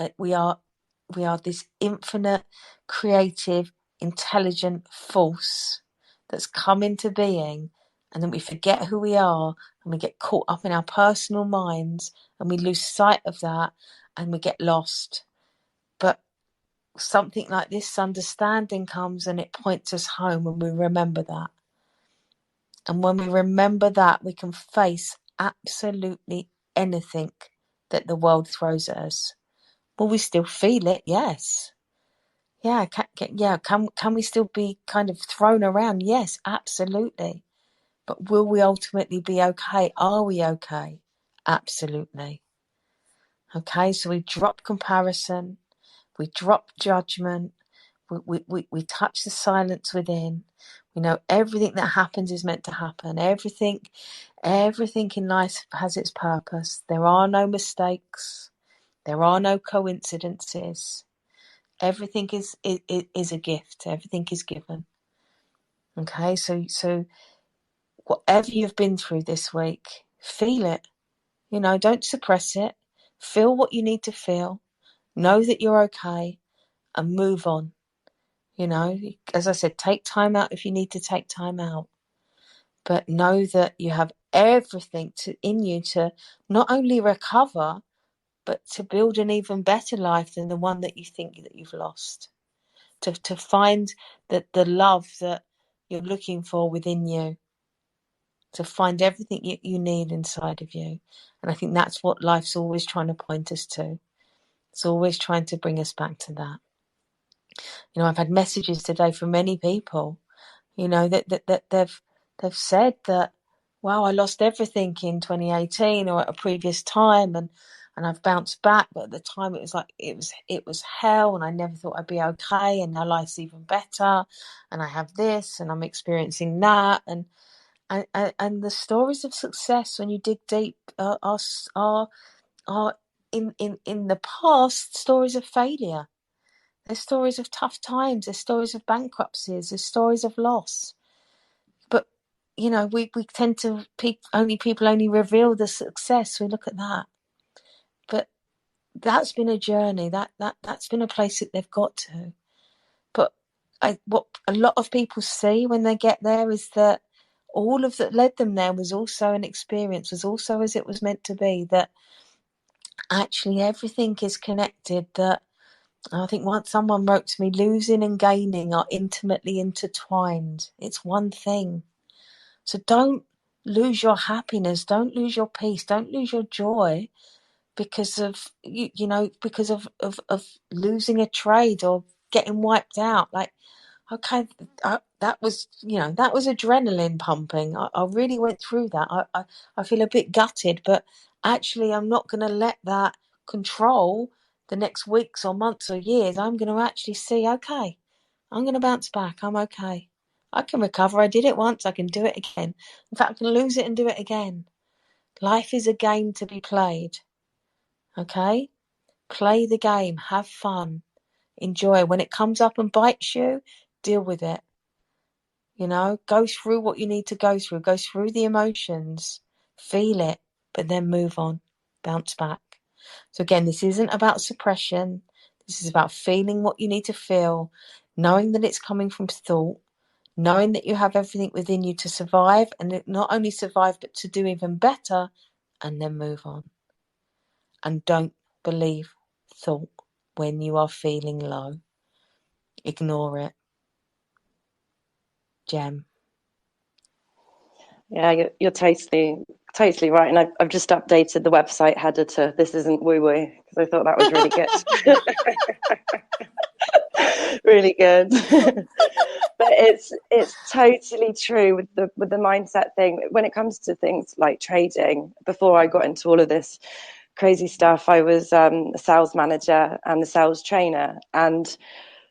Speaker 1: this infinite, creative, intelligent force that's come into being, and then we forget who we are, and we get caught up in our personal minds, and we lose sight of that, and we get lost. But something like this understanding comes, and it points us home, and we remember that. And when we remember that, we can face absolutely anything that the world throws at us. Will we still feel it? Yes. Yeah. Can we still be kind of thrown around? Yes, absolutely. But will we ultimately be okay? Are we okay? Absolutely. Okay. So we drop comparison. We drop judgment. We touch the silence within. We know everything that happens is meant to happen. Everything in life has its purpose. There are no mistakes. There are no coincidences. Everything is a gift. Everything is given. Okay, so whatever you've been through this week, feel it. Don't suppress it. Feel what you need to feel. Know that you're okay, and move on. As I said, take time out if you need to take time out. But know that you have everything in you to not only recover, but to build an even better life than the one that you think that you've lost. To find the love that you're looking for within you. To find everything you need inside of you. And I think that's what life's always trying to point us to. It's always trying to bring us back to that. I've had messages today from many people, that they've said that, wow, I lost everything in 2018 or at a previous time, and I've bounced back, but at the time it was like it was hell, and I never thought I'd be okay, and now life's even better, and I have this, and I'm experiencing that, and the stories of success, when you dig deep, are in the past stories of failure. There's stories of tough times. There's stories of bankruptcies. There's stories of loss. But, we tend to, people only reveal the success. We look at that. But that's been a journey. That's been a place that they've got to. But what a lot of people see when they get there is that all of that led them there was also an experience, was also as it was meant to be, that actually everything is connected, that I think once someone wrote to me, losing and gaining are intimately intertwined. It's one thing. So don't lose your happiness. Don't lose your peace. Don't lose your joy because of, because of losing a trade or getting wiped out. Like, okay, that was adrenaline pumping. I really went through that. I feel a bit gutted, but actually I'm not going to let that control the next weeks or months or years. I'm going to actually see, okay, I'm going to bounce back. I'm okay. I can recover. I did it once. I can do it again. In fact, I can lose it and do it again. Life is a game to be played. Okay? Play the game. Have fun. Enjoy. When it comes up and bites you, deal with it. Go through what you need to go through the emotions, feel it, but then move on, bounce back. So again, this isn't about suppression. This is about feeling what you need to feel, knowing that it's coming from thought, knowing that you have everything within you to survive, and not only survive, but to do even better, and then move on. And don't believe thought when you are feeling low. Ignore it, Gem.
Speaker 2: Yeah, you're totally right. And I've just updated the website header to "This isn't woo woo" because I thought that was really good. Really good. But it's totally true with the mindset thing. When it comes to things like trading, before I got into all of this crazy stuff, I was a sales manager and a sales trainer, and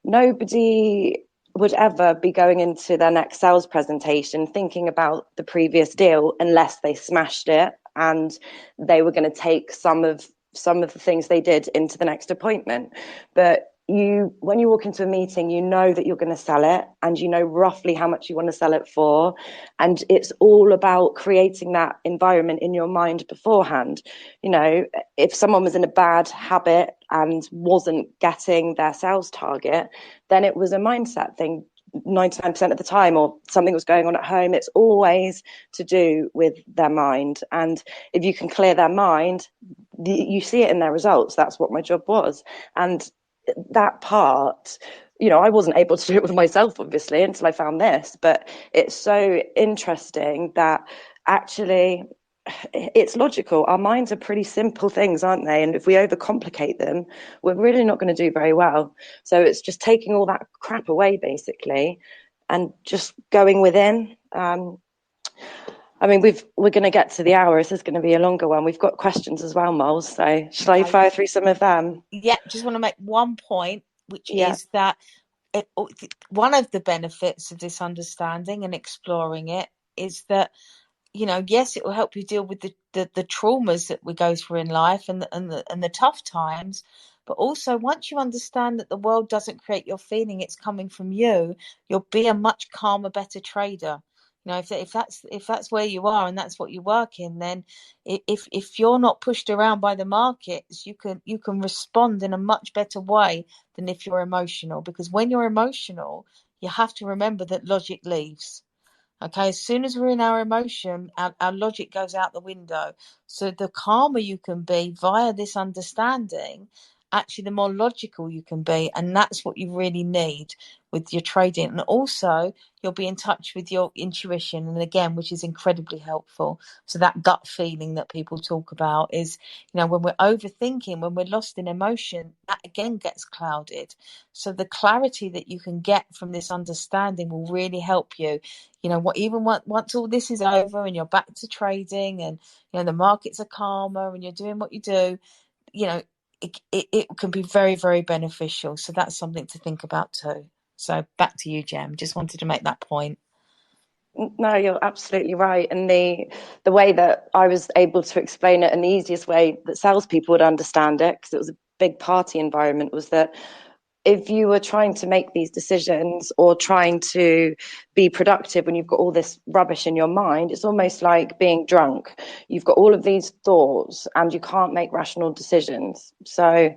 Speaker 2: nobody would ever be going into their next sales presentation thinking about the previous deal unless they smashed it and they were going to take some of the things they did into the next appointment. But when you walk into a meeting, you know that you're going to sell it and you know roughly how much you want to sell it for, and it's all about creating that environment in your mind beforehand. If someone was in a bad habit and wasn't getting their sales target, then it was a mindset thing 99% of the time, or something was going on at home. It's always to do with their mind. And if you can clear their mind, you see it in their results. That's what my job was. And that part, I wasn't able to do it with myself, obviously, until I found this. But it's so interesting that actually it's logical. Our minds are pretty simple things, aren't they? And if we overcomplicate them, we're really not going to do very well. So it's just taking all that crap away, basically, and just going within. We're going to get to the hour. This is going to be a longer one. We've got questions as well, Molls. So should I fire through some of them?
Speaker 1: Yeah, just want to make one point, which
Speaker 2: Yeah.
Speaker 1: is that one of the benefits of this understanding and exploring it is that, yes, it will help you deal with the traumas that we go through in life and the tough times. But also, once you understand that the world doesn't create your feeling, it's coming from you, you'll be a much calmer, better trader. If that's where you are and that's what you work in, then if you're not pushed around by the markets, you can respond in a much better way than if you're emotional. Because when you're emotional, you have to remember that logic leaves. Okay, as soon as we're in our emotion, our logic goes out the window. So the calmer you can be via this understanding, actually, the more logical you can be. And that's what you really need with your trading. And also, you'll be in touch with your intuition. And again, which is incredibly helpful. So that gut feeling that people talk about is, when we're overthinking, when we're lost in emotion, that again gets clouded. So the clarity that you can get from this understanding will really help you. Once all this is over and you're back to trading and the markets are calmer and you're doing what you do, it can be very, very beneficial. So that's something to think about too. So back to you, Jem. Just wanted to make that point.
Speaker 2: No, you're absolutely right. And the way that I was able to explain it, and the easiest way that salespeople would understand it, because it was a big party environment, was that if you were trying to make these decisions or trying to be productive when you've got all this rubbish in your mind, it's almost like being drunk. You've got all of these thoughts and you can't make rational decisions. So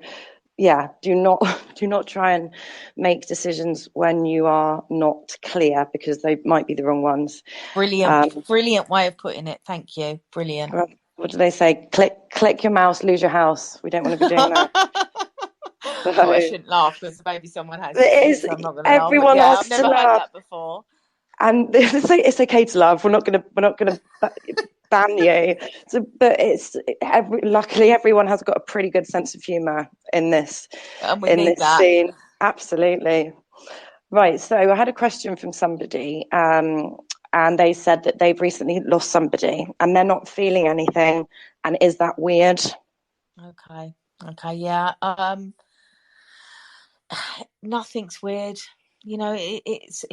Speaker 2: yeah, do not try and make decisions when you are not clear, because they might be the wrong ones.
Speaker 1: Brilliant way of putting it. Thank you. Brilliant.
Speaker 2: What do they say? Click your mouse, lose your house. We don't want to be doing that. So
Speaker 1: Oh, I shouldn't laugh because maybe someone has
Speaker 2: it
Speaker 1: to,
Speaker 2: is,
Speaker 1: so I'm not going to laugh. But
Speaker 2: everyone
Speaker 1: yeah, I've
Speaker 2: has to
Speaker 1: never heard
Speaker 2: laugh,
Speaker 1: that before.
Speaker 2: and it's okay to laugh. We're not gonna ban you. So, but luckily everyone has got a pretty good sense of humour in this
Speaker 1: And we
Speaker 2: in
Speaker 1: need
Speaker 2: this
Speaker 1: that.
Speaker 2: scene. Absolutely. Right. So I had a question from somebody, and they said that they've recently lost somebody and they're not feeling anything. And is that weird?
Speaker 1: Okay. Okay. Yeah. Nothing's weird. It's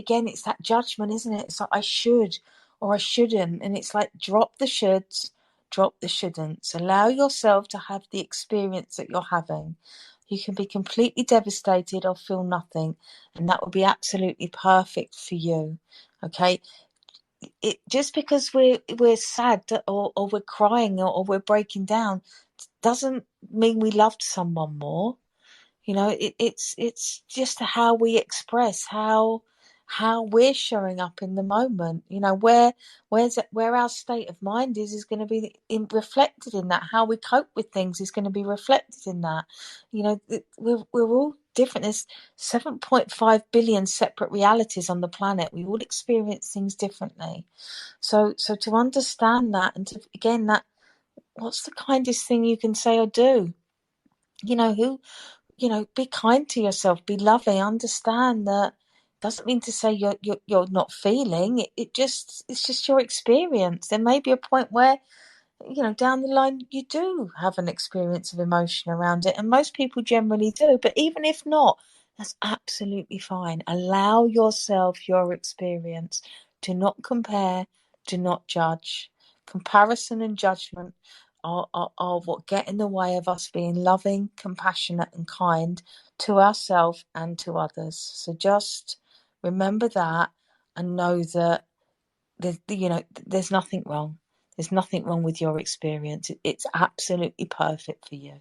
Speaker 1: that judgment, isn't it? It's like I should or I shouldn't. And it's like drop the shoulds, drop the shouldn'ts. Allow yourself to have the experience that you're having. You can be completely devastated or feel nothing, and that will be absolutely perfect for you. Okay. Just because we're sad or we're crying or we're breaking down doesn't mean we loved someone more. It's just how we express how we're showing up in the moment. Where our state of mind is going to be reflected in that. How we cope with things is going to be reflected in that. We're all different. There's 7.5 billion separate realities on the planet. We all experience things differently. So to understand that, and to, again, that, what's the kindest thing you can say or do? Be kind to yourself, be loving, understand that doesn't mean to say you're not feeling it. It's just your experience. There may be a point where, down the line, you do have an experience of emotion around it, and most people generally do. But even if not, that's absolutely fine. Allow yourself your experience. Do not compare, do not judge. Comparison and judgment are what get in the way of us being loving, compassionate, and kind to ourselves and to others. So just remember that, and know that there's nothing wrong. There's nothing wrong with your experience. It's absolutely perfect for you.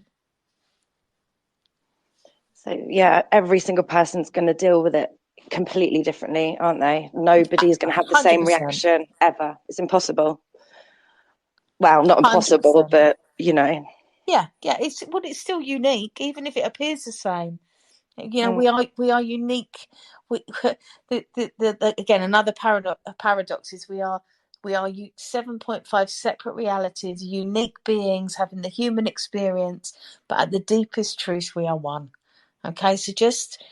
Speaker 2: So yeah, every single person's going to deal with it completely differently, aren't they? Nobody's going to have the same
Speaker 1: 100%.
Speaker 2: reaction ever. It's impossible. Well, not impossible,
Speaker 1: 100%.
Speaker 2: but
Speaker 1: Yeah. It's still unique, even if it appears the same.
Speaker 2: Mm.
Speaker 1: We are unique. Again, another paradox is we are 7.5 separate realities, unique beings having the human experience, but at the deepest truth, we are one. Okay, so just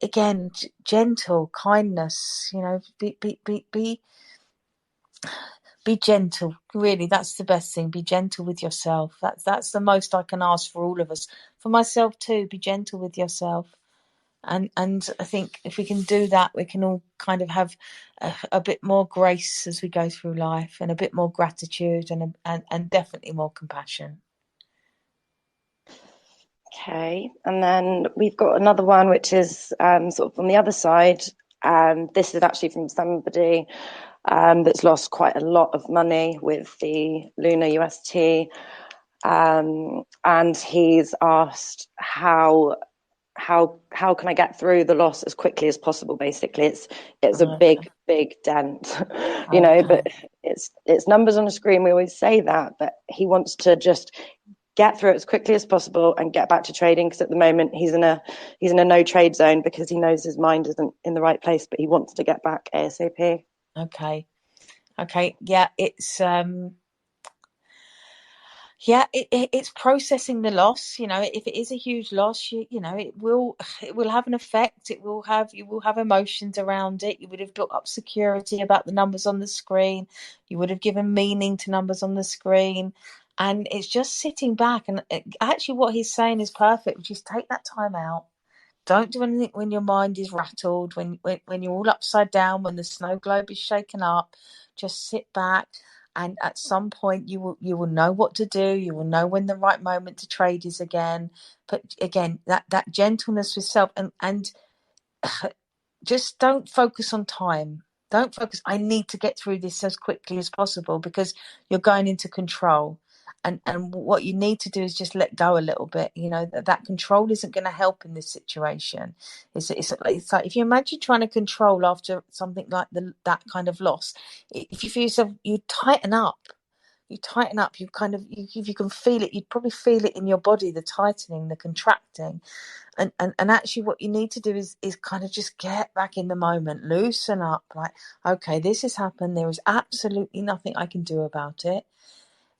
Speaker 1: again, gentle kindness. Be gentle. Really, that's the best thing. Be gentle with yourself. That's the most I can ask for all of us. For myself too. Be gentle with yourself. And I think if we can do that, we can all kind of have a bit more grace as we go through life, and a bit more gratitude, and definitely more compassion.
Speaker 2: Okay, and then we've got another one which is sort of on the other side. This is actually from somebody that's lost quite a lot of money with the Lunar UST, and he's asked how can I get through the loss as quickly as possible? Basically, it's a
Speaker 1: Okay.
Speaker 2: big dent,
Speaker 1: Okay.
Speaker 2: but it's numbers on a screen. We always say that, but he wants to just get through it as quickly as possible and get back to trading, because at the moment he's in a no trade zone because he knows his mind isn't in the right place, but he wants to get back ASAP.
Speaker 1: Okay. Yeah, it's processing the loss. If it is a huge loss, it will have an effect. You will have emotions around it. You would have built up security about the numbers on the screen. You would have given meaning to numbers on the screen. And it's just sitting back, and actually what he's saying is perfect, which is take that time out. Don't do anything when your mind is rattled, when you're all upside down, when the snow globe is shaken up. Just sit back, and at some point you will know what to do. You will know when the right moment to trade is again. But again, that gentleness with self, and just don't focus on time. Don't focus, I need to get through this as quickly as possible, because you're going into control. And what you need to do is just let go a little bit. That control isn't going to help in this situation. It's like if you imagine trying to control after something like that kind of loss. If you feel yourself, you tighten up. You kind of, if you can feel it, you'd probably feel it in your body, the tightening, the contracting. And actually what you need to do is kind of just get back in the moment, loosen up, like, okay, this has happened, there is absolutely nothing I can do about it.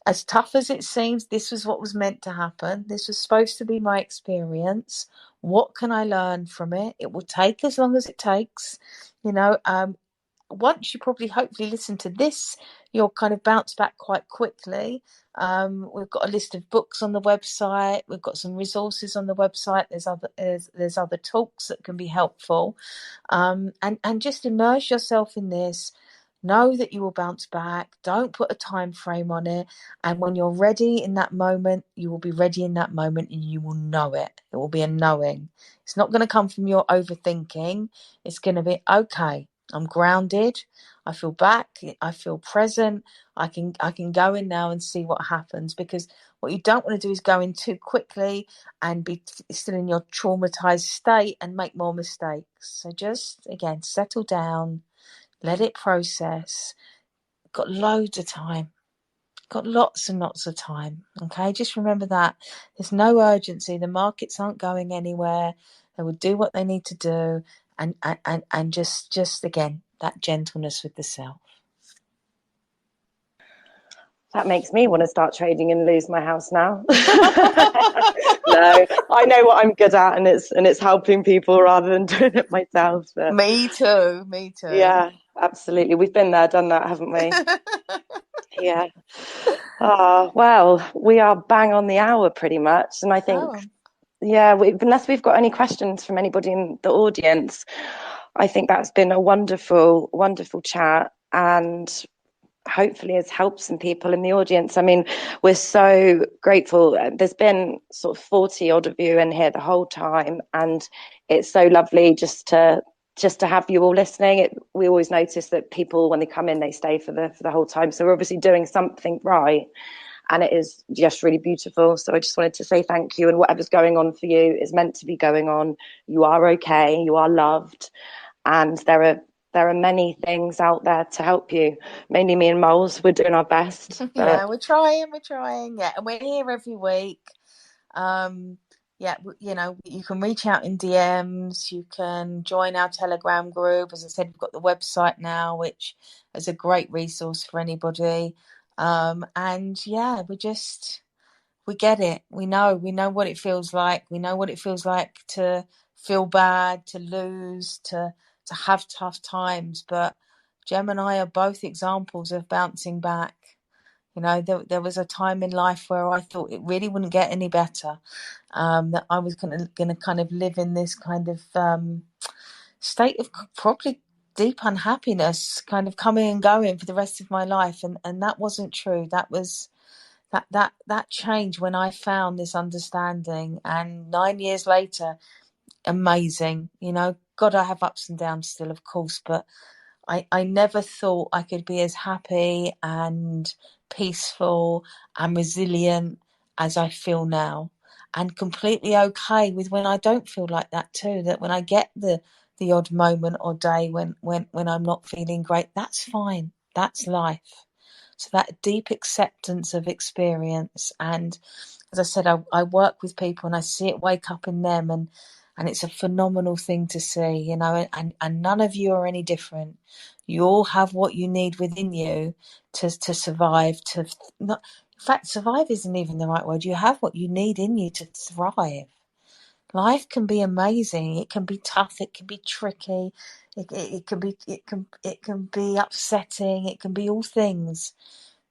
Speaker 1: As tough as it seems, this was what was meant to happen. This was supposed to be my experience. What can I learn from it? It will take as long as it takes. Once you probably hopefully listen to this, you'll kind of bounce back quite quickly. We've got a list of books on the website. We've got some resources on the website. There's other talks that can be helpful. And just immerse yourself in this. Know that you will bounce back. Don't put a time frame on it. And when you're ready in that moment, you will be ready in that moment, and you will know it. It will be a knowing. It's not going to come from your overthinking. It's going to be, okay, I'm grounded. I feel back. I feel present. I can go in now and see what happens, because What you don't want to do is go in too quickly and be still in your traumatized state and make more mistakes. So just, again, settle down, let it process. Got loads of time. Got lots and lots of time. Okay, just remember that. There's no urgency. The markets aren't going anywhere. They will do what they need to do, and just again, that gentleness with the self.
Speaker 2: That makes me want to start trading and lose my house now. No, I know what I'm good at, and it's helping people rather than doing it myself. But
Speaker 1: Me too. Me too.
Speaker 2: yeah, absolutely. We've been there, done that, haven't we? Yeah. Ah, well, we are bang on the hour pretty much. And I think,
Speaker 1: Oh,
Speaker 2: yeah, unless we've got any questions from anybody in the audience, I think that's been a wonderful, wonderful chat. And hopefully has helped some people in the audience. I mean, we're so grateful. There's been sort of 40 odd of you in here the whole time, and it's so lovely just to have you all listening. We always notice that people, when they come in, they stay for the whole time. So we're obviously doing something right, and it is just really beautiful. So I just wanted to say thank you, and whatever's going on for you is meant to be going on. You are okay, you are loved, and there are many things out there to help you. Mainly me and Molls, we're doing our best.
Speaker 1: yeah,
Speaker 2: But
Speaker 1: we're trying. Yeah, and we're here every week. Um, yeah, you know, you can reach out in DMs. You can join our Telegram group. As I said, we've got the website now, which is a great resource for anybody. And yeah, we get it. We know what it feels like. We know what it feels like to feel bad, to lose, to have tough times. But Gem and I are both examples of bouncing back. You know, there was a time in life where I thought it really wouldn't get any better. That I was going to kind of live in this kind of state of probably deep unhappiness, kind of coming and going for the rest of my life, and that wasn't true. That was that changed when I found this understanding, and 9 years later, amazing. You know, God, I have ups and downs still, of course, but I never thought I could be as happy and peaceful and resilient as I feel now. And completely okay with when I don't feel like that too. That when I get the odd moment or day when I'm not feeling great, that's fine. That's life. So that deep acceptance of experience, and as I said, I work with people and I see it wake up in them, and it's a phenomenal thing to see, you know, and none of you are any different. You all have what you need within you to survive, to not, in fact, survive isn't even the right word. You have what you need in you to thrive. Life can be amazing. It can be tough. It can be tricky. It can be upsetting. It can be all things.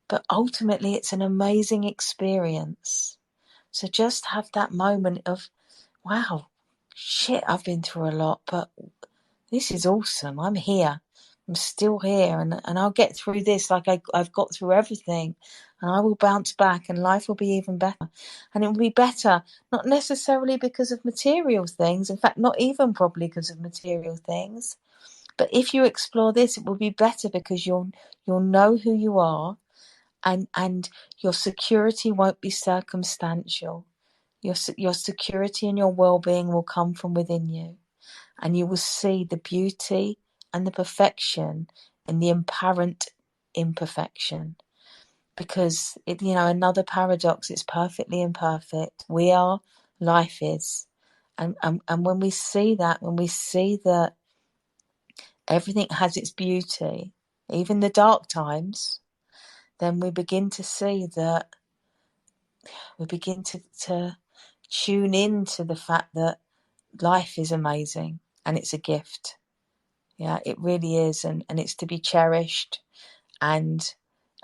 Speaker 1: But ultimately, it's an amazing experience. So just have that moment of, wow, shit, I've been through a lot, but this is awesome. I'm here. I'm still here, and I'll get through this like I've got through everything, and I will bounce back, and life will be even better. And it will be better, not necessarily because of material things, in fact, not even probably because of material things. But if you explore this, it will be better because you'll know who you are, and your security won't be circumstantial. Your security and your well-being will come from within you, and you will see the beauty and the perfection in the apparent imperfection. Because another paradox, it's perfectly imperfect. We are, life is. And when we see that, when we see that everything has its beauty, even the dark times, then we begin to see that we begin to tune in to the fact that life is amazing and it's a gift. Yeah, it really is, and it's to be cherished. And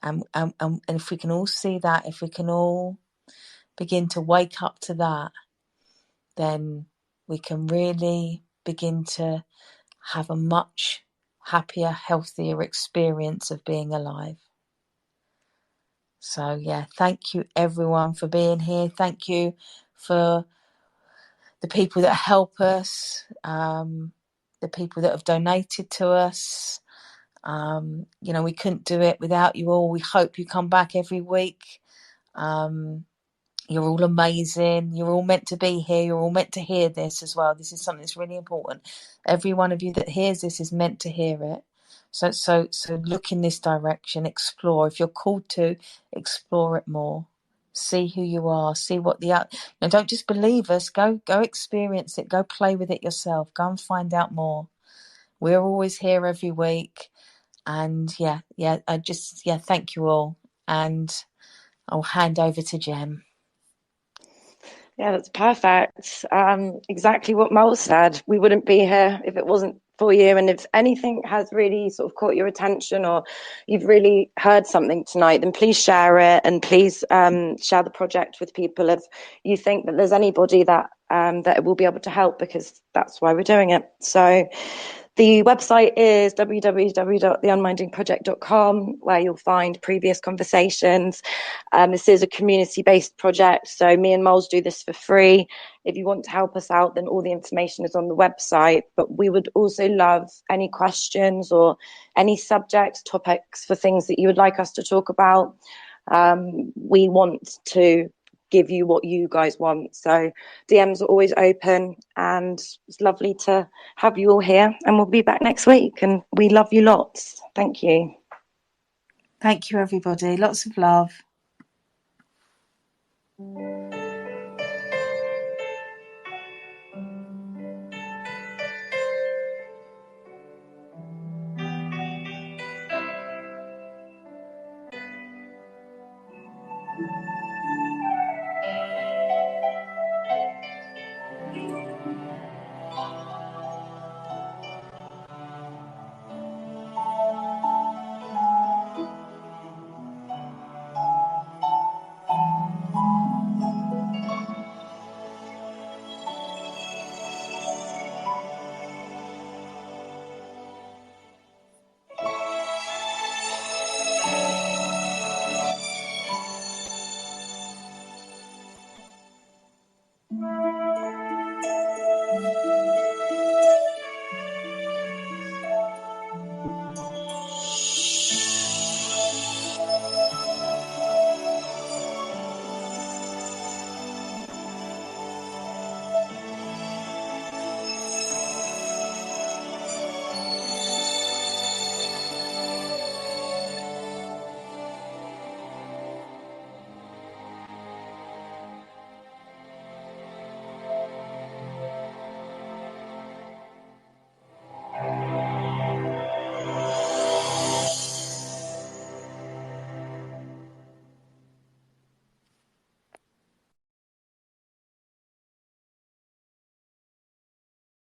Speaker 1: if we can all see that, if we can all begin to wake up to that, then we can really begin to have a much happier, healthier experience of being alive. So yeah, thank you everyone for being here. Thank you for the people that help us, the people that have donated to us. We couldn't do it without you all. We hope you come back every week. You're all amazing. You're all meant to be here. You're all meant to hear this as well. This is something that's really important. Every one of you that hears this is meant to hear it. So look in this direction. Explore. If you're called to, explore it more. See who you are. See what the out. Now, don't just believe us. Go experience it. Go play with it yourself. Go and find out more. We're always here every week. And yeah, thank you all. And I'll hand over to Gem.
Speaker 2: Yeah, that's perfect. Exactly what Mel said. We wouldn't be here if it wasn't for you. And if anything has really sort of caught your attention, or you've really heard something tonight, then please share it, and please share the project with people if you think that there's anybody that that it will be able to help, because that's why we're doing it. So the website is www.theunmindingproject.com, where you'll find previous conversations. This is a community-based project, so me and Molls do this for free. If you want to help us out, then all the information is on the website. But we would also love any questions or any subjects, topics for things that you would like us to talk about. We want to give you what you guys want. So DMs are always open, and it's lovely to have you all here, and we'll be back next week, and we love you lots. Thank you.
Speaker 1: Thank you, everybody. Lots of love.